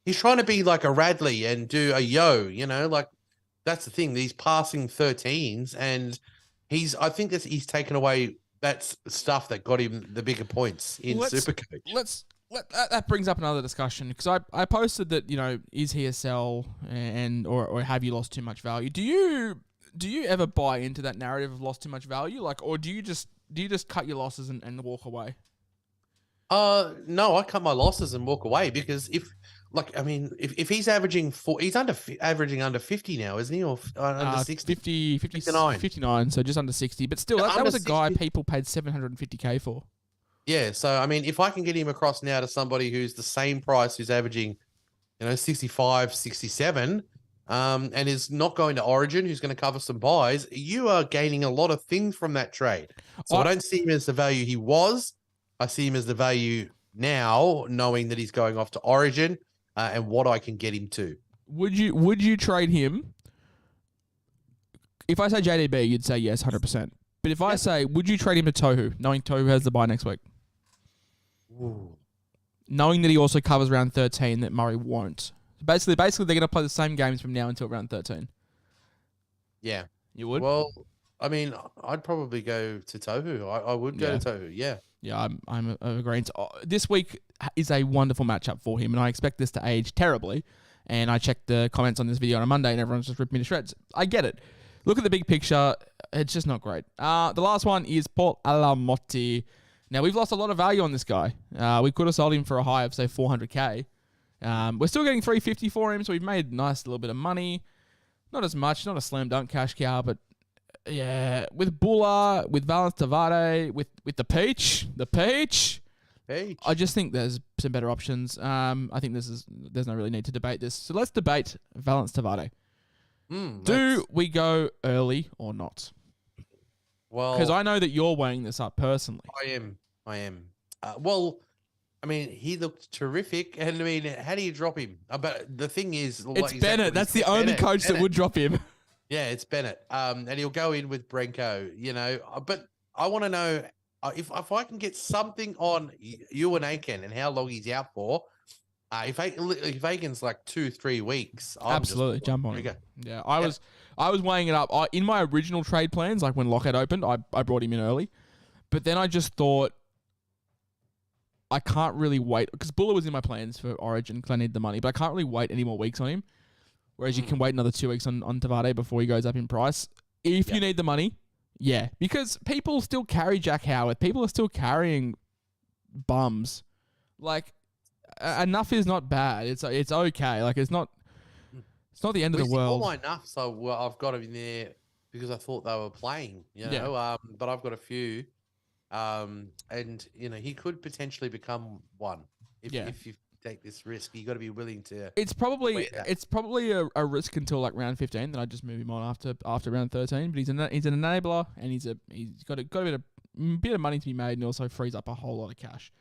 He's trying to be like a Radley and do a yo, that's the thing. He's passing 13s, and I think he's taken away that stuff that got him the bigger points in Supercoach. That brings up another discussion, because I posted that, is he a sell, or have you lost too much value? Do you ever buy into that narrative of lost too much value, or do you just cut your losses and walk away? No, I cut my losses and walk away, because if he's averaging he's averaging under 50 now, isn't he? Or under 60? 59, so just under 60. But still, that was a guy people paid $750K for. Yeah, so, I mean, if I can get him across now to somebody who's the same price, who's averaging, 65, 67, and is not going to Origin, who's going to cover some buys, you are gaining a lot of things from that trade. So I don't see him as the value he was. I see him as the value now, knowing that he's going off to Origin. And what I can get him to. Would you trade him? If I say JDB, you'd say yes, 100%. But if I say, would you trade him to Tohu, knowing Tohu has the bye next week? Ooh. Knowing that he also covers round 13, that Murray won't. Basically, they're going to play the same games from now until round 13. Yeah. You would? Well, I mean, I'd probably go to Tohu. I would go to Tohu, yeah. Yeah, I'm agreeing. This week is a wonderful matchup for him, and I expect this to age terribly. And I checked the comments on this video on a Monday, and everyone's just ripped me to shreds. I get it. Look at the big picture. It's just not great. The last one is Paul Alamotti. Now, we've lost a lot of value on this guy. We could have sold him for a high of, say, 400K. We're still getting 350 for him, so we've made a nice little bit of money. Not as much, not a slam dunk cash cow, but yeah, with Bulla, with Valence Tavade, with the Peach, I just think there's some better options. I think there's no really need to debate this. So let's debate Valence Tavade. Do we go early or not? Well, because I know that you're weighing this up personally. I am. Well, I mean, he looked terrific, and I mean, how do you drop him? But the thing is, it's Bennett. That's the only coach that would drop him. Yeah, it's Bennett. And he'll go in with Brenko, you know. But I want to know if I can get something on Ewan Aiken and how long he's out for. If Aiken's like 2-3 weeks, absolutely jump on it. Yeah, I was weighing it up. In my original trade plans, like when Lockheed opened, I brought him in early, but then I just thought I can't really wait because Buller was in my plans for Origin because I need the money, but I can't really wait any more weeks on him. Whereas you can wait another 2 weeks on Tavade before he goes up in price. If you need the money, yeah. Because people still carry Jack Howard. People are still carrying bums. Like, enough is not bad. It's okay. Like, it's not the end of the world. All my enough, so I've got him in there because I thought they were playing, you know. Yeah. But I've got a few. And, you know, he could potentially become one if you take this risk. You got to be willing to. It's probably a risk until like round 15. Then I just move him on after round 13. But he's an enabler, and he's got a bit of money to be made, and also frees up a whole lot of cash.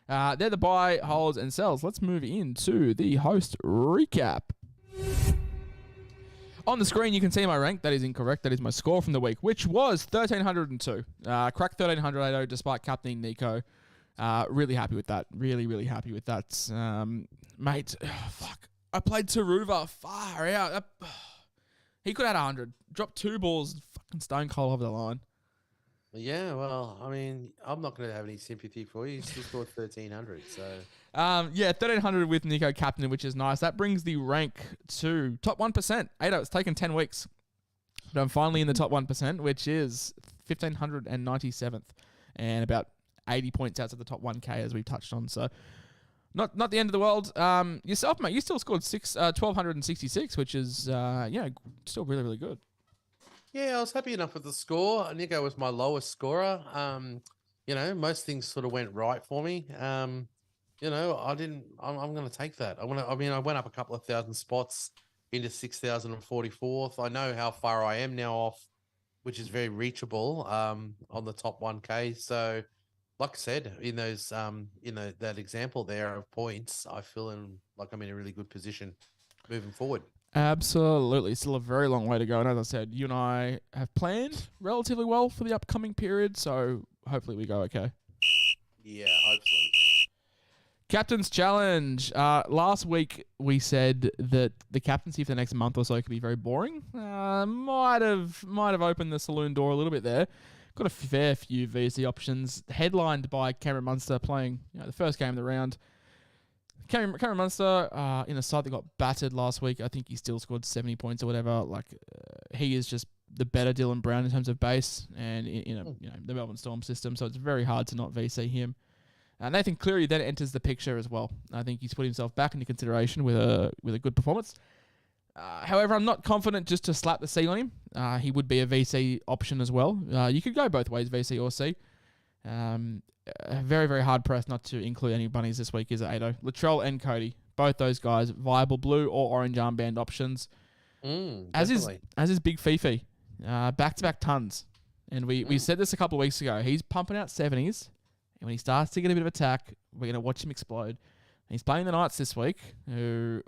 They're the buy, holds, and sells. Let's move into the host recap. On the screen, you can see my rank. That is incorrect. That is my score from the week, which was 1,302. Cracked 1,300 despite captaining Nico. Really happy with that. Really happy with that. Mate, fuck. I played Taruva. Far out. He could have had 100. Dropped 2 balls. Fucking stone cold over the line. Yeah, well, I mean, I'm not going to have any sympathy for you. You still scored 1,300, so... 1,300 with Nico captain, which is nice. That brings the rank to top 1%. Ado, it's taken 10 weeks. But I'm finally in the top 1%, which is 1,597th. And about 80 points outside the top 1K, as we've touched on. So, not the end of the world. Yourself, mate, you still scored 1,266, which is, still really, really good. Yeah, I was happy enough with the score. Nico was my lowest scorer. You know, most things sort of went right for me. You know, I'm going to take that. I went up a couple of thousand spots into 6,044th. I know how far I am now off, which is very reachable on the top 1K. So, like I said, in those, that example there of points, I feel like I'm in a really good position moving forward. Absolutely. Still a very long way to go. And as I said, you and I have planned relatively well for the upcoming period. So hopefully we go okay. Yeah, hopefully. Captain's Challenge. Last week we said that the captaincy for the next month or so could be very boring. Might have opened the saloon door a little bit there. Got a fair few VC options, headlined by Cameron Munster playing the first game of the round. Cameron Munster, in a side that got battered last week, I think he still scored 70 points or whatever. Like, he is just the better Dylan Brown in terms of base and in the Melbourne Storm system. So it's very hard to not VC him. Nathan Cleary then enters the picture as well. I think he's put himself back into consideration with a good performance. However, I'm not confident just to slap the C on him. He would be a VC option as well. You could go both ways, VC or C. Very, very hard pressed not to include any bunnies this week is Ado. Latrell and Cody, both those guys, viable blue or orange armband options. As is Big Fifi, back-to-back tons. And we said this a couple of weeks ago. He's pumping out 70s, and when he starts to get a bit of attack, we're going to watch him explode. And he's playing the Knights this week, who,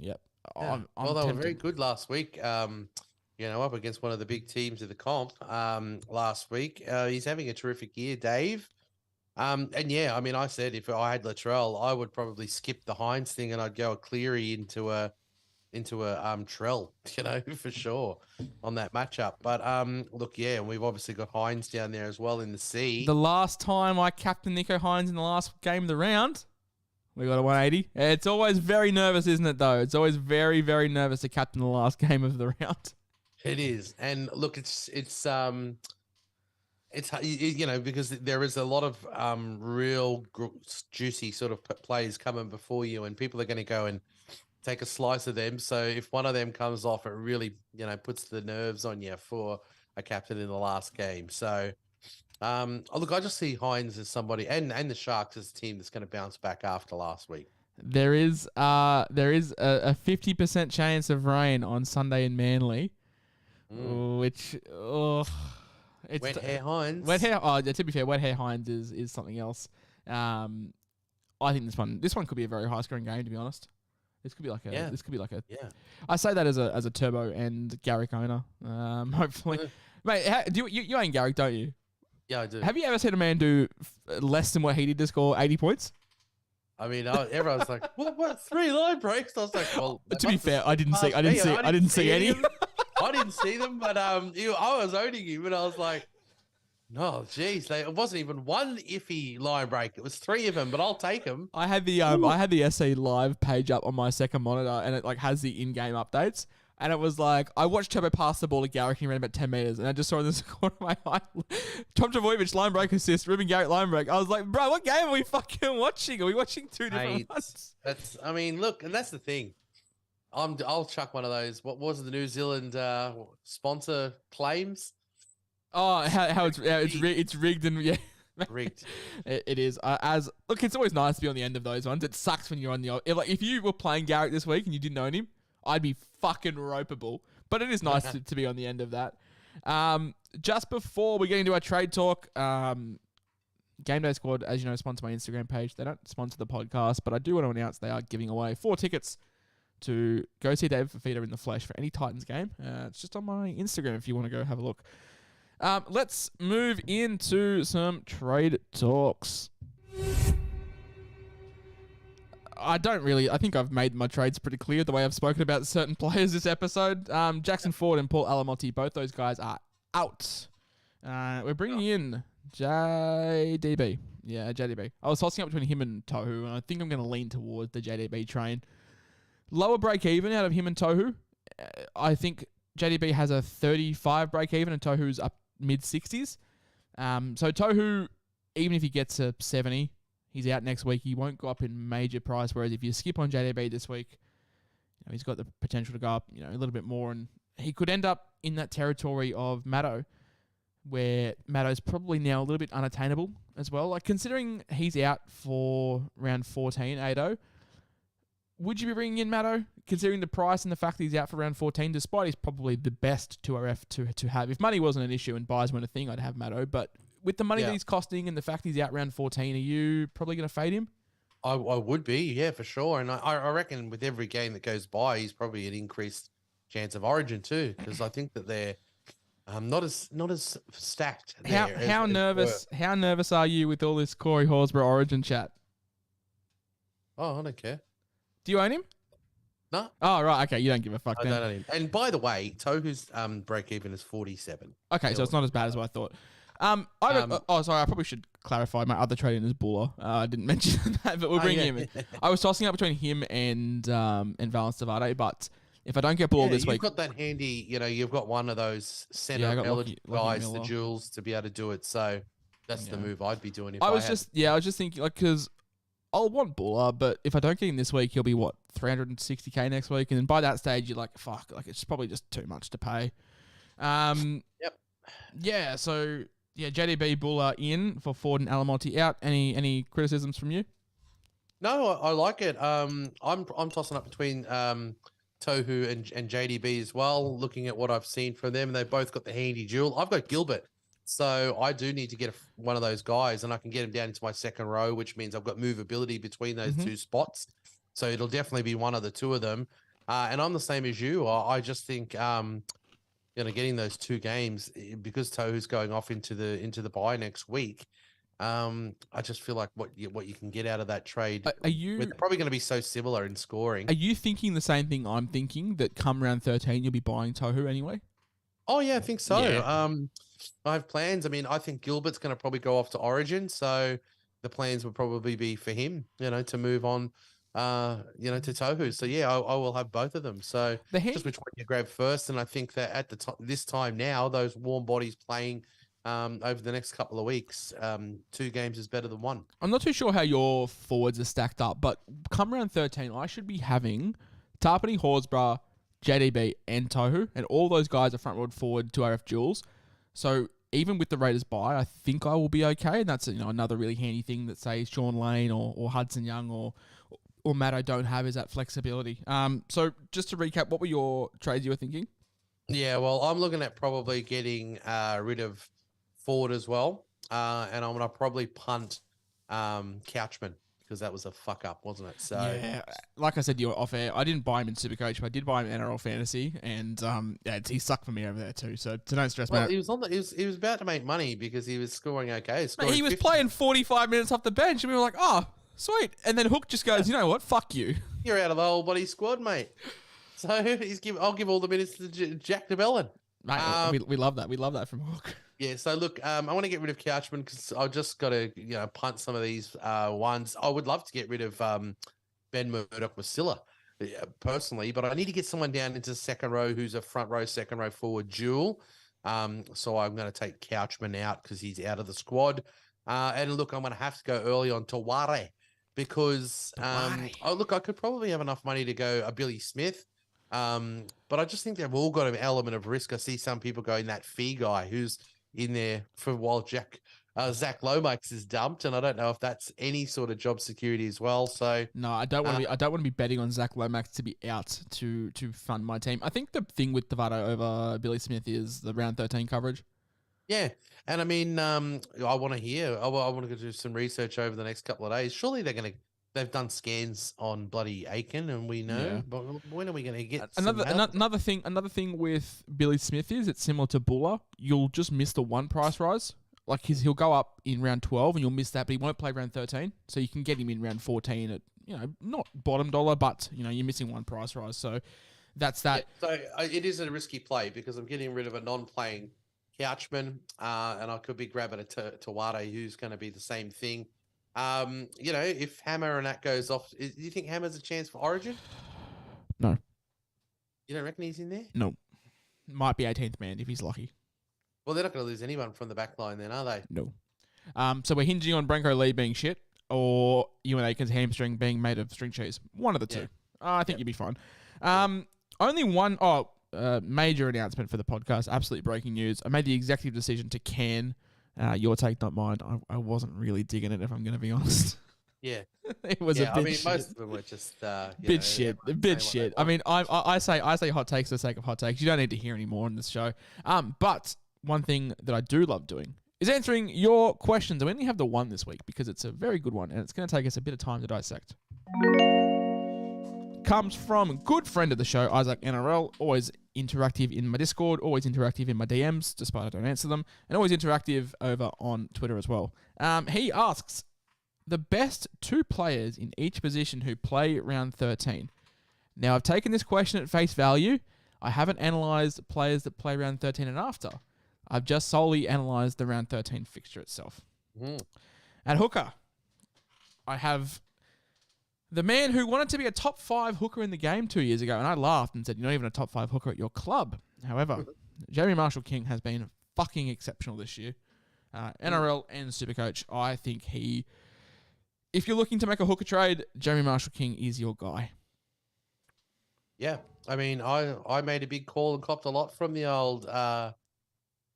yep. Yeah. They were very good last week. Up against one of the big teams of the comp last week. He's having a terrific year, Dave. I said if I had Latrell, I would probably skip the Hines thing and I'd go a Cleary into a Trell, for sure on that matchup. But and we've obviously got Hines down there as well in the C. The last time I captained Nico Hines in the last game of the round, we got a 180. It's always very nervous, isn't it, though? It's always very, very nervous to captain the last game of the round. It is. And look, it's It's because there is a lot of real juicy sort of plays coming before you, and people are going to go and take a slice of them. So if one of them comes off, it really puts the nerves on you for a captain in the last game. So look, I just see Hines as somebody, and the Sharks as a team that's going to bounce back after last week. There is a 50% chance of rain on Sunday in Manly, which it's Wet hair Hines. Wet hair. Oh, to be fair, wet hair Hines is something else. I think this one could be a very high scoring game. To be honest, this could be like a. Yeah. I say that as a Turbo and Garrick owner. Hopefully, mate. You own Garrick, don't you? Yeah, I do. Have you ever seen a man do less than what he did to score 80 points? I mean, everyone's like, "What? 3 line breaks?" I was like, "Well." To be fair, I didn't see any. I didn't see them, but I was owning him, and I was like, "No, geez, it wasn't even one iffy line break. It was 3 of them, but I'll take them." I had the SC Live page up on my second monitor, and it like has the in-game updates. And it was like, I watched Turbo pass the ball to Garrick and he ran about 10 meters. And I just saw in this corner of my eye, Tom Travojevic line break assist, Ruben Garrick line break. I was like, bro, what game are we fucking watching? Are we watching 2 different ones? Look, and that's the thing. I'll chuck one of those. What was it, the New Zealand sponsor claims? Oh, how it's rigged and yeah. Rigged. It is. Look, it's always nice to be on the end of those ones. It sucks when you're on the if you were playing Garrick this week and you didn't own him, I'd be fucking ropeable. But it is nice to be on the end of that. Just before we get into our trade talk, Game Day Squad, as you know, sponsor my Instagram page. They don't sponsor the podcast, but I do want to announce they are giving away 4 tickets to go see David Fafita in the flesh for any Titans game. It's just on my Instagram if you want to go have a look. Let's move into some trade talks. I think I've made my trades pretty clear the way I've spoken about certain players this episode. Jackson Ford and Paul Alamotti, both those guys are out. We're bringing in JDB. Yeah, JDB. I was tossing up between him and Tohu, and I think I'm going to lean towards the JDB train. Lower break even out of him and Tohu. I think JDB has a 35 break even and Tohu's up mid-60s. So Tohu, even if he gets a 70, he's out next week. He won't go up in major price. Whereas if you skip on JDB this week, he's got the potential to go up, a little bit more, and he could end up in that territory of Maddo, where Maddo's probably now a little bit unattainable as well. Like considering he's out for round 14, Ado, would you be bringing in Maddo, considering the price and the fact that he's out for round 14, despite he's probably the best 2RF to have? If money wasn't an issue and buys weren't a thing, I'd have Maddo, but with the money that he's costing and the fact he's out round 14, are you probably going to fade him? I would be, yeah, for sure. And I reckon with every game that goes by, he's probably an increased chance of Origin too, because I think that they're not as stacked. How nervous are you with all this Corey Horsburgh Origin chat? Oh, I don't care. Do you own him? No. Oh, right. Okay. You don't give a fuck then. I don't own him. And by the way, Tohu's break even is 47. Okay, so it's not as bad as what I thought. Sorry, I probably should clarify my other trade in is Buller. I didn't mention that, but we'll bring him in. I was tossing up between him and Valence Tavade, but if I don't get Buller this week... You've got that handy, you've got one of those center eligible guys, the jewels, to be able to do it. So that's the move I'd be doing if I was just thinking, because I'll want Buller, but if I don't get him this week, he'll be, 360k next week? And then by that stage, you're like, fuck, it's probably just too much to pay. Yep. Yeah, so... Yeah, JDB Buller in for Ford and Alamotti out. Any criticisms from you? No, I like it. I'm tossing up between Tohu and JDB as well. Looking at what I've seen from them, they both got the handy duel. I've got Gilbert, so I do need to get one of those guys, and I can get him down into my second row, which means I've got movability between those 2 spots. So it'll definitely be one of the 2 of them. And I'm the same as you. I just think getting those 2 games, because Tohu's going off into the bye next week. I just feel like what you can get out of that trade. They're probably going to be so similar in scoring. Are you thinking the same thing I'm thinking, that come round 13 you'll be buying Tohu anyway? Oh yeah, I think so. Yeah. I have plans. I mean, I think Gilbert's going to probably go off to Origin, so the plans would probably be for him, to move on. To Tohu. So yeah, I will have both of them. So just which one you grab first. And I think that at this time now, those warm bodies playing over the next couple of weeks. 2 games is better than 1. I'm not too sure how your forwards are stacked up, but come round 13, I should be having Tarpany, Horsburgh, JDB, and Tohu, and all those guys are front row forward 2RF duels. So even with the Raiders bye, I think I will be okay, and that's another really handy thing that, say, Sean Lane or Hudson Young or Matto don't have is that flexibility. So just to recap, what were your trades you were thinking? Yeah, well, I'm looking at probably getting rid of Ford as well, and I'm going to probably punt Couchman because that was a fuck up, wasn't it? So yeah, like I said, you were off air. I didn't buy him in Supercoach, but I did buy him in NRL Fantasy, and he sucked for me over there too. So don't stress, well, mate. He was about to make money because he was scoring okay. Mate, he was 50. playing 45 minutes off the bench, and we were like, oh, sweet. And then Hook just goes, you know what? Fuck you. You're out of the whole body squad, mate. So I'll give all the minutes to Jack DeBellin. Mate, we love that. We love that from Hook. Yeah, so look, I want to get rid of Couchman because I just got to punt some of these ones. I would love to get rid of Ben Murdoch-Masila personally, but I need to get someone down into second row who's a front row, second row forward duel. So I'm going to take Couchman out because he's out of the squad. And look, I'm going to have to go early on Taware because I could probably have enough money to go a Billy Smith. But I just think they've all got an element of risk. I see some people going that fee guy who's in there for while Zach Lomax is dumped, and I don't know if that's any sort of job security as well. So no, I don't want to be betting on Zach Lomax to be out to fund my team. I think the thing with Tavato over Billy Smith is the round 13 coverage. Yeah, and I mean, I want to hear. I want to go do some research over the next couple of days. Surely they've done scans on bloody Aiken, and we know. Yeah. But when are we going to get another thing? Another thing with Billy Smith is it's similar to Buller. You'll just miss the one price rise. Like he'll go up in round 12, and you'll miss that, but he won't play round 13. So you can get him in round 14 at not bottom dollar, but you're missing one price rise. So that's that. Yeah, so it is a risky play because I'm getting rid of a non-playing Couchman, and I could be grabbing a Tawade who's going to be the same thing. If Hammer and that goes off, do you think Hammer's a chance for Origin? No. You don't reckon he's in there? No. Might be 18th man if he's lucky. Well, they're not going to lose anyone from the back line then, are they? No. So we're hinging on Branko Lee being shit or Ewan Aiken's hamstring being made of string cheese. One of the two. I think you'd be fine. Only one major announcement for the podcast. Absolute breaking news. I made the executive decision to can your take, not mine. I wasn't really digging it, if I'm going to be honest. Yeah. It was a bit shit. Most of them were just bit shit. I mean, I say hot takes for the sake of hot takes. You don't need to hear any more on this show. But one thing that I do love doing is answering your questions. We only have the one this week because it's a very good one, and it's going to take us a bit of time to dissect. Comes from a good friend of the show, Isaac NRL, always interactive in my Discord, always interactive in my DMs, despite I don't answer them, and always interactive over on Twitter as well. He asks, the best 2 players in each position who play round 13. Now, I've taken this question at face value. I haven't analysed players that play round 13 and after. I've just solely analysed the round 13 fixture itself. At hooker, I have the man who wanted to be a top 5 hooker in the game 2 years ago, and I laughed and said, you're not even a top 5 hooker at your club. However, Jamie Marshall-King has been fucking exceptional this year. NRL and Supercoach, I think if you're looking to make a hooker trade, Jamie Marshall-King is your guy. Yeah, I mean, I made a big call and copped a lot from the old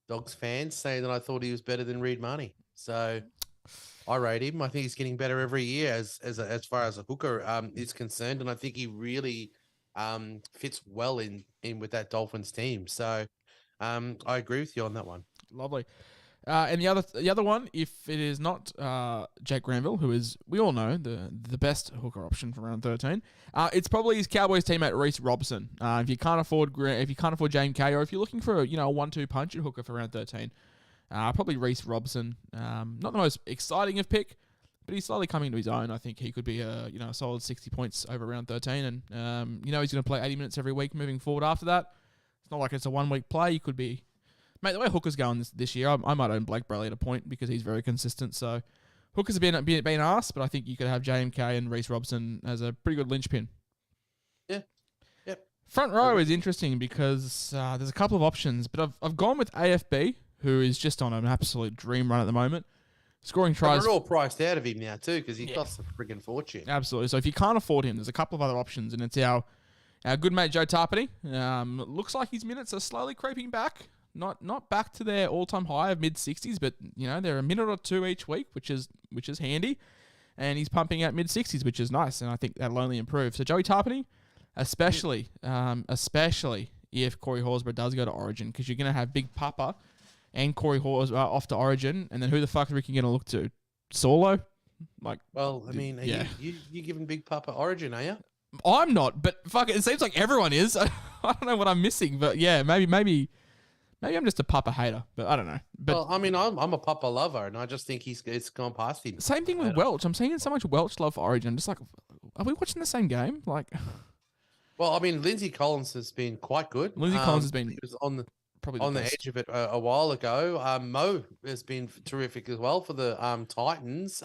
Dogs fans saying that I thought he was better than Reid Marnie. So I rate him. I think he's getting better every year as far as a hooker is concerned, and I think he really fits well in with that Dolphins team. So I agree with you on that one. Lovely. And the other one, if it is not Jake Granville, who is, we all know, the best hooker option for round 13, it's probably his Cowboys teammate Reece Robson. If you can't afford James Kay, or if you're looking for a 1-2 punch at hooker for round 13, probably Reece Robson. Not the most exciting of pick, but he's slowly coming to his own. I think he could be a solid 60 points over round 13, and he's going to play 80 minutes every week moving forward after that. It's not like it's a 1 week play. He could be. Mate, the way Hooker's going this year, I might own Blake Brayley at a point because he's very consistent. So Hooker's been asked, but I think you could have JMK and Reece Robson as a pretty good linchpin. Yeah. Yep. Front row is interesting because there's a couple of options, but I've gone with AFB, who is just on an absolute dream run at the moment. Scoring tries. We're all priced out of him now too because he costs a friggin' fortune. Absolutely. So if you can't afford him, there's a couple of other options, and it's our good mate Joe Tarpany. Looks like his minutes are slowly creeping back. Not back to their all-time high of mid-60s, but they're a minute or two each week, which is handy. And he's pumping out mid-60s, which is nice, and I think that'll only improve. So Joey Tarpany, especially if Corey Horsburgh does go to Origin, because you're going to have Big Papa and Corey Horsburgh off to Origin, and then who the fuck is Ricky going to look to? Solo? Well, I mean, you giving Big Papa Origin, are you? I'm not, but fuck it seems like everyone is. I don't know what I'm missing, but yeah, maybe I'm just a Papa hater, but I don't know. But well, I mean, I'm a Papa lover, and I just think it's gone past him. Same thing with Welch. I'm seeing so much Welch love for Origin. I'm just like, are we watching the same game? Like, well, I mean, Lindsay Collins has been quite good. Lindsay Collins has been he was on the best. edge of it a while ago. Mo has been terrific as well for the Titans.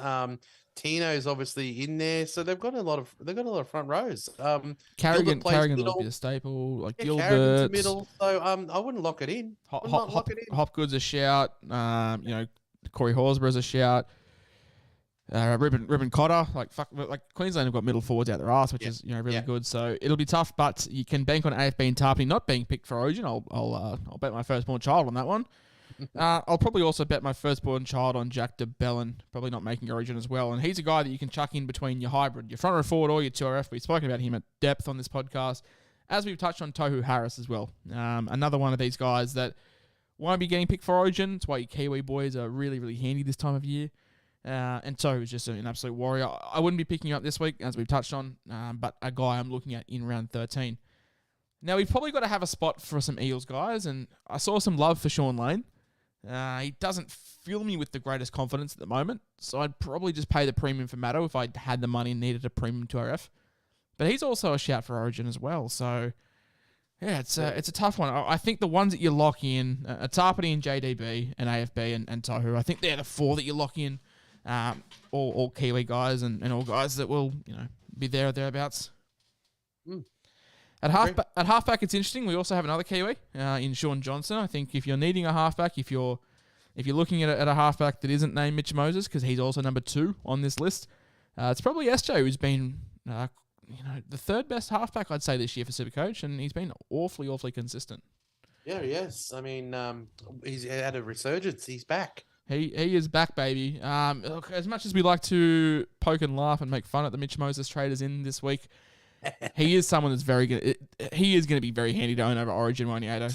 Tino's obviously in there, so they've got a lot of front rows. Carrigan will be a staple, like Gilbert. Carrigan's middle, so I wouldn't lock it in. Hopgood's a shout. Corey Horsburgh's a shout. Ruben Cotter, like Queensland have got middle forwards out their ass, which is really good. So it'll be tough, but you can bank on AFB and Tarpany not being picked for Origin. I'll bet my firstborn child on that one. I'll probably also bet my firstborn child on Jack de Bellin, probably not making Origin as well. And he's a guy that you can chuck in between your hybrid, your front row forward or your 2RF. We've spoken about him at depth on this podcast, as we've touched on Tohu Harris as well. Another one of these guys that won't be getting picked for Origin. That's why your Kiwi boys are really, really handy this time of year. And Tohu is just an absolute warrior. I wouldn't be picking up this week, as we've touched on, but a guy I'm looking at in round 13. Now, we've probably got to have a spot for some Eels guys, and I saw some love for Sean Lane. He doesn't fill me with the greatest confidence at the moment, so I'd probably just pay the premium for Matto if I had the money and needed a premium to RF. But he's also a shout for Origin as well, so yeah, it's a tough one. I think the ones that you lock in are Tarpany and JDB and AFB and Tohu. I think they're the four that you lock in, all Kiwi guys and all guys that will be there or thereabouts. At halfback, it's interesting. We also have another Kiwi in Sean Johnson. I think if you're needing a halfback, if you're looking at a halfback that isn't named Mitch Moses, because he's also number 2 on this list, it's probably SJ who's been the third best halfback I'd say this year for Supercoach, and he's been awfully consistent. Yeah, yes. I mean, he's had a resurgence. He's back. He is back, baby. Look, as much as we like to poke and laugh and make fun at the Mitch Moses traders in this week, he is someone that's very good. He is going to be very handy to own over Origin, won't he, Ado?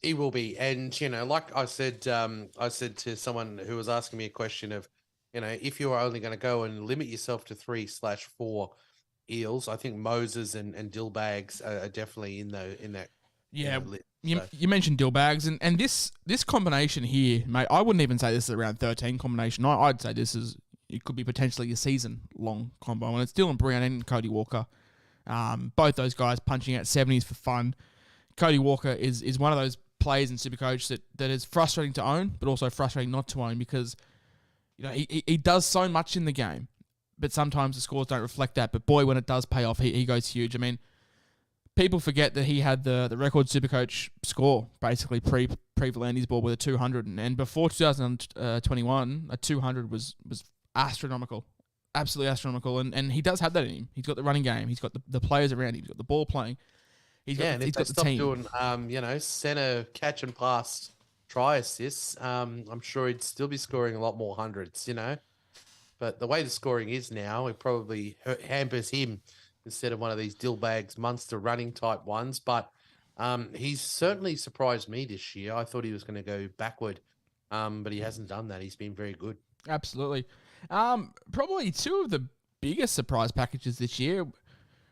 He will be. And, like I said to someone who was asking me a question of, if you are only going to go and limit yourself to 3/4 Eels, I think Moses and Dillbags are definitely in that. Yeah. List, you mentioned Dillbags, and this combination here, mate, I wouldn't even say this is a round 13 combination. I'd say it could be potentially a season-long combo, and it's Dylan Brown and Cody Walker. Both those guys punching out 70s for fun. Cody Walker is one of those players in Supercoach that is frustrating to own, but also frustrating not to own because he does so much in the game, but sometimes the scores don't reflect that. But boy, when it does pay off, he goes huge. I mean, people forget that he had the record Supercoach score basically pre Volandi's ball with a 200, and before 2021, a 200 was astronomical. Absolutely astronomical, and he does have that in him. He's got the running game. He's got the players around him. He's got the ball playing. He's got the team. Doing, center catch and pass try assists, I'm sure he'd still be scoring a lot more hundreds, But the way the scoring is now, it probably hampers him instead of one of these Dillbags Munster running type ones. But he's certainly surprised me this year. I thought he was going to go backward, but he hasn't done that. He's been very good. Absolutely. Probably two of the biggest surprise packages this year.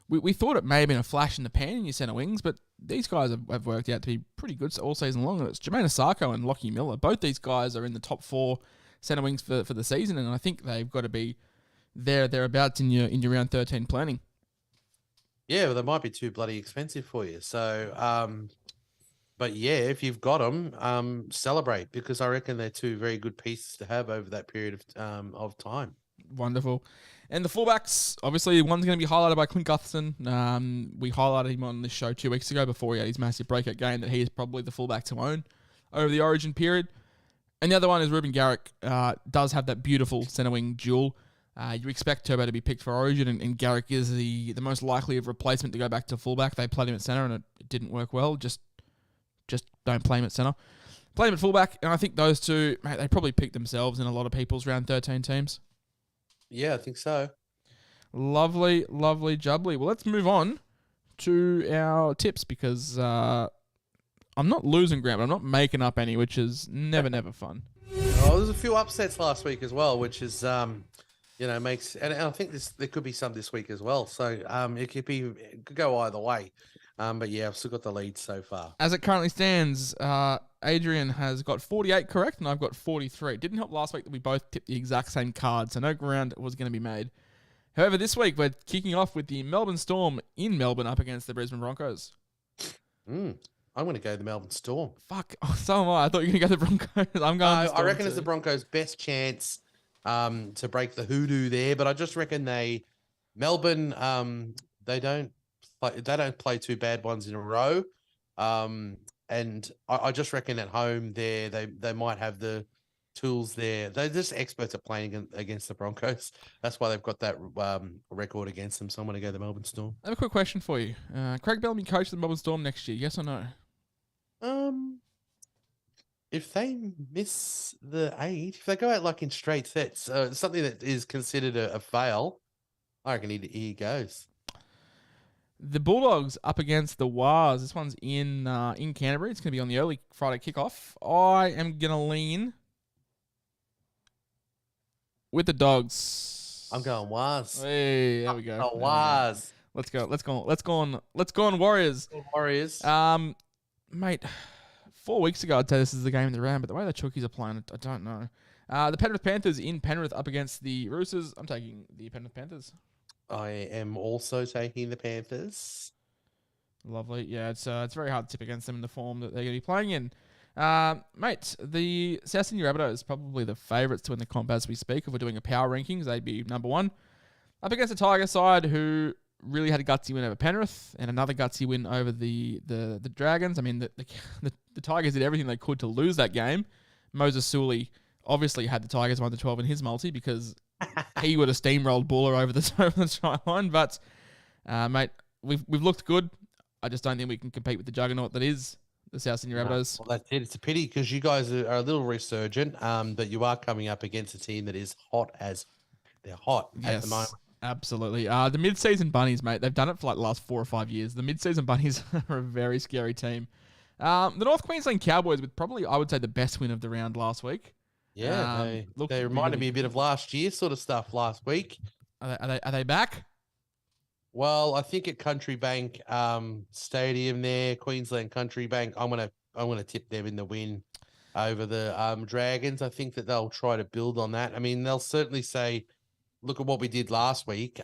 We thought it may have been a flash in the pan in your centre wings, but these guys have worked out to be pretty good all season long. It's Jermaine Asako and Lockie Miller. Both these guys are in the top 4 centre wings for the season, and I think they've got to be thereabouts in your round 13 planning. Yeah, well, they might be too bloody expensive for you. So, but yeah, if you've got them, celebrate, because I reckon they're two very good pieces to have over that period of time. Wonderful. And the fullbacks, obviously, one's going to be highlighted by Clint Gutherson. We highlighted him on this show 2 weeks ago before he had his massive breakout game that he is probably the fullback to own over the Origin period. And the other one is Ruben Garrick does have that beautiful centre wing duel. You expect Turbo to be picked for Origin, and Garrick is the most likely of replacement to go back to fullback. They played him at centre, and it didn't work well. Just don't play him at centre. Play him at fullback, and I think those two, mate, they probably picked themselves in a lot of people's round 13 teams. Yeah, I think so. Lovely, lovely jubbly. Well, let's move on to our tips because I'm not losing ground, but I'm not making up any, which is never fun. Oh, there's a few upsets last week as well, which is makes, and I think there could be some this week as well. So it could go either way. But yeah, I've still got the lead so far. As it currently stands, Adrian has got 48 correct, and I've got 43. It didn't help last week that we both tipped the exact same card, so no ground was going to be made. However, this week we're kicking off with the Melbourne Storm in Melbourne up against the Brisbane Broncos. I'm going to go the Melbourne Storm. Fuck, so am I. I thought you were going to go the Broncos. I'm going. I reckon it's the Broncos' best chance to break the hoodoo there, but I just reckon Melbourne they don't play two bad ones in a row, and I just reckon at home they might have the tools there. They're just experts at playing against the Broncos. That's why they've got that record against them. So I'm going to go the Melbourne Storm. I have a quick question for you. Craig Bellamy coach the Melbourne Storm next year, yes or no? If they miss the 8, if they go out like in straight sets, something that is considered a fail, I reckon he goes. The Bulldogs up against the Wars. This one's in Canterbury. It's going to be on the early Friday kickoff. I am going to lean with the Dogs. I'm going Wars. Hey, there we go. Wars. Let's go on Warriors. Warriors. Mate, 4 weeks ago I'd say this is the game of the round, but the way the Chookies are playing, I don't know. The Penrith Panthers in Penrith up against the Roosters. I'm taking the Penrith Panthers. I am also taking the Panthers. Lovely. Yeah, it's very hard to tip against them in the form that they're going to be playing in. Mate, the South Sydney Rabbitohs probably the favourites to win the comp as we speak. If we're doing a power rankings, they'd be number one. Up against the Tiger side, who really had a gutsy win over Penrith and another gutsy win over the Dragons. I mean, the Tigers did everything they could to lose that game. Moses Sully obviously had the Tigers 1-12 in his multi because he would have steamrolled Buller over the try line. But, mate, we've looked good. I just don't think we can compete with the juggernaut that is the South Sydney Rabbitohs. Well, that's it. It's a pity because you guys are a little resurgent, but you are coming up against a team that is hot at the moment. Absolutely. The mid-season bunnies, mate, they've done it for like the last 4 or 5 years. The mid-season bunnies are a very scary team. The North Queensland Cowboys with probably, I would say, the best win of the round last week. Yeah, they reminded me a bit of last year sort of stuff last week. Are they back? Well, I think at Country Bank Stadium there, Queensland Country Bank, I'm gonna tip them in the win over the Dragons. I think that they'll try to build on that. I mean, they'll certainly say, look at what we did last week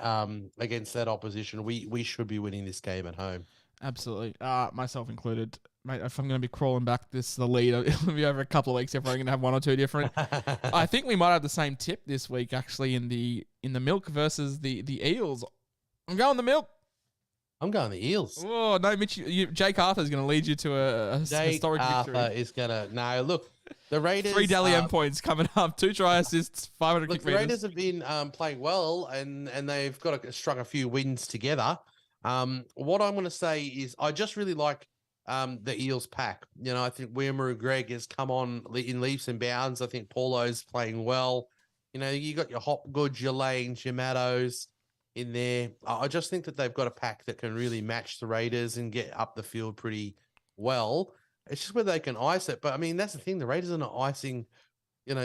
against that opposition. We should be winning this game at home. Absolutely. Myself included. Mate, if I'm going to be crawling back the lead, it'll be over a couple of weeks if I'm going to have one or two different. I think we might have the same tip this week, actually, in the Milk versus the Eels. I'm going the Milk. I'm going the Eels. Oh, no, Mitch, Jake Arthur's going to lead you to a historic victory. Arthur is going to... No, look, the Raiders... 3 Dally M points coming up, 2 try assists, 500 kick meters. The Raiders have been playing well, and they've struck a few wins together. What I'm going to say is I just really like the Eels pack. You know, I think Wimmer Greg has come on in leaps and bounds. I think Paulo's playing well. You know, you got your Hopgood, your Lanes, your Maddows in there. I just think that they've got a pack that can really match the Raiders and get up the field pretty well. It's just whether they can ice it. But, I mean, that's the thing. The Raiders are not icing,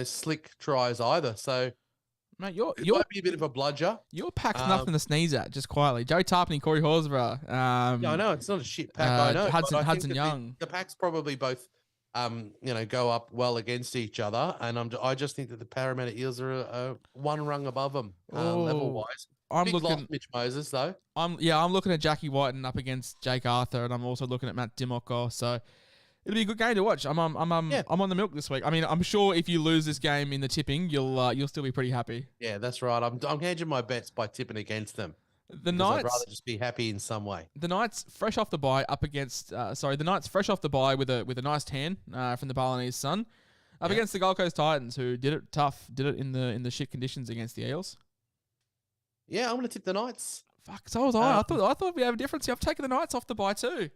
slick tries either. So, mate, it might be a bit of a bludger. Your pack's nothing to sneeze at, just quietly. Joe Tarpany, Corey Horsburgh. Yeah, I know. It's not a shit pack. I know. Hudson Young. The packs probably both, go up well against each other. And I just think that the Parramatta Eels are one rung above them level-wise. Big loss, Mitch Moses, though. I'm looking at Jackie Whiten up against Jake Arthur, and I'm also looking at Matt Dimoko. So it'll be a good game to watch. I'm on the Milk this week. I mean, I'm sure if you lose this game in the tipping, you'll still be pretty happy. Yeah, that's right. I'm hedging my bets by tipping against them. The Knights, I'd rather just be happy in some way. The Knights fresh off the bye up against. The Knights fresh off the bye with a nice tan from the Balinese Sun. Up against the Gold Coast Titans, who did it tough, did it in the shit conditions against the Eels. Yeah, I'm going to tip the Knights. Fuck, so was I. I thought we have a difference here. I've taken the Knights off the bye too.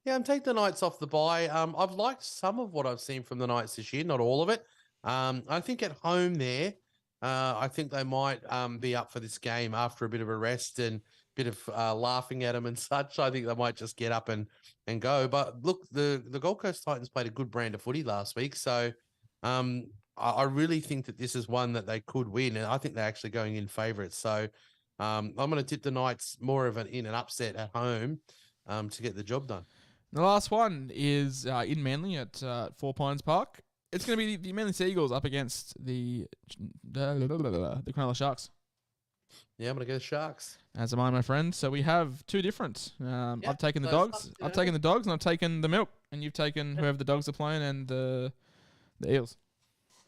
Yeah, I'm taking the Knights off the bye. I've liked some of what I've seen from the Knights this year, not all of it. I think at home there, I think they might be up for this game after a bit of a rest and a bit of laughing at them and such. I think they might just get up and go. But look, the Gold Coast Titans played a good brand of footy last week, so I really think that this is one that they could win, and I think they're actually going in favourites. So I'm going to tip the Knights more of an upset at home to get the job done. The last one is in Manly at 4 Pines Park. It's going to be the Manly Seagulls up against the Cronulla Sharks. Yeah, I'm going to go the Sharks. As am I, my friend. So we have two different. I've taken the Dogs. I've taken the Dogs, and I've taken the Milk. And you've taken whoever the Dogs are playing and the Eels.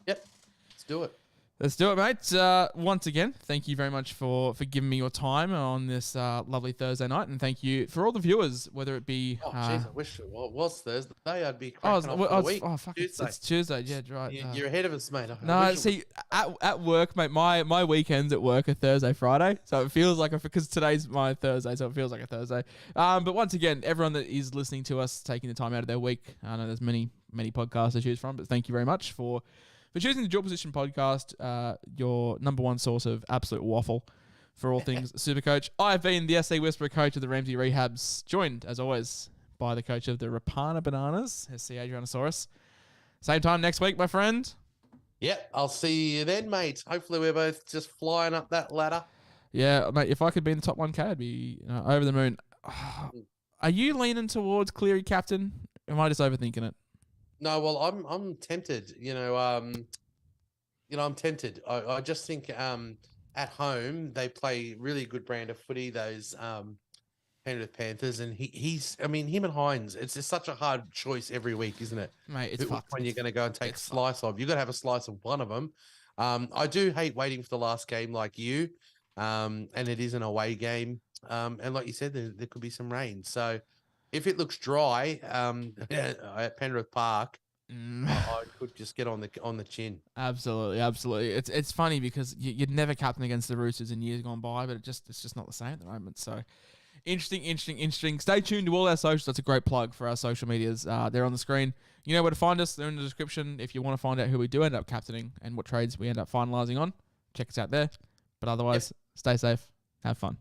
Yep, let's do it. Let's do it, mate. Once again, thank you very much for giving me your time on this lovely Thursday night, and thank you for all the viewers, whether it be... Oh, jeez, I wish it was Thursday. I'd be cracking off for the week. Oh, fuck, it's Tuesday. Yeah, right. You're ahead of us, mate. No, see, at work, mate, my weekends at work are Thursday, Friday, so it feels like... Because today's my Thursday, so it feels like a Thursday. But once again, everyone that is listening to us, taking the time out of their week, I know there's many podcasts to choose from, but thank you very much for choosing the Dual Position Podcast, your number one source of absolute waffle for all things Supercoach. I've been the SCWhisperer coach of the Ramsey Rehabs, joined, as always, by the coach of the Rapana Bananas, SCAdrianasaurus. Same time next week, my friend. Yep, I'll see you then, mate. Hopefully we're both just flying up that ladder. Yeah, mate, if I could be in the top 1K, I'd be over the moon. Are you leaning towards Cleary captain? Am I just overthinking it? No, well, I'm tempted. I'm tempted. I just think at home they play really good brand of footy. Those Penrith Panthers, and him and Hines. It's just such a hard choice every week, isn't it? Mate, it's fucked. When you're going to go and take a slice of, you've got to have a slice of one of them. I do hate waiting for the last game, like you, and it is an away game. And like you said, there could be some rain, so. If it looks dry at Penrith Park, I could just get on the chin. Absolutely. It's funny because you'd never captain against the Roosters in years gone by, but it's just not the same at the moment. So interesting. Stay tuned to all our socials. That's a great plug for our social medias. They're on the screen. You know where to find us. They're in the description. If you want to find out who we do end up captaining and what trades we end up finalising on, check us out there. But otherwise, Stay safe. Have fun.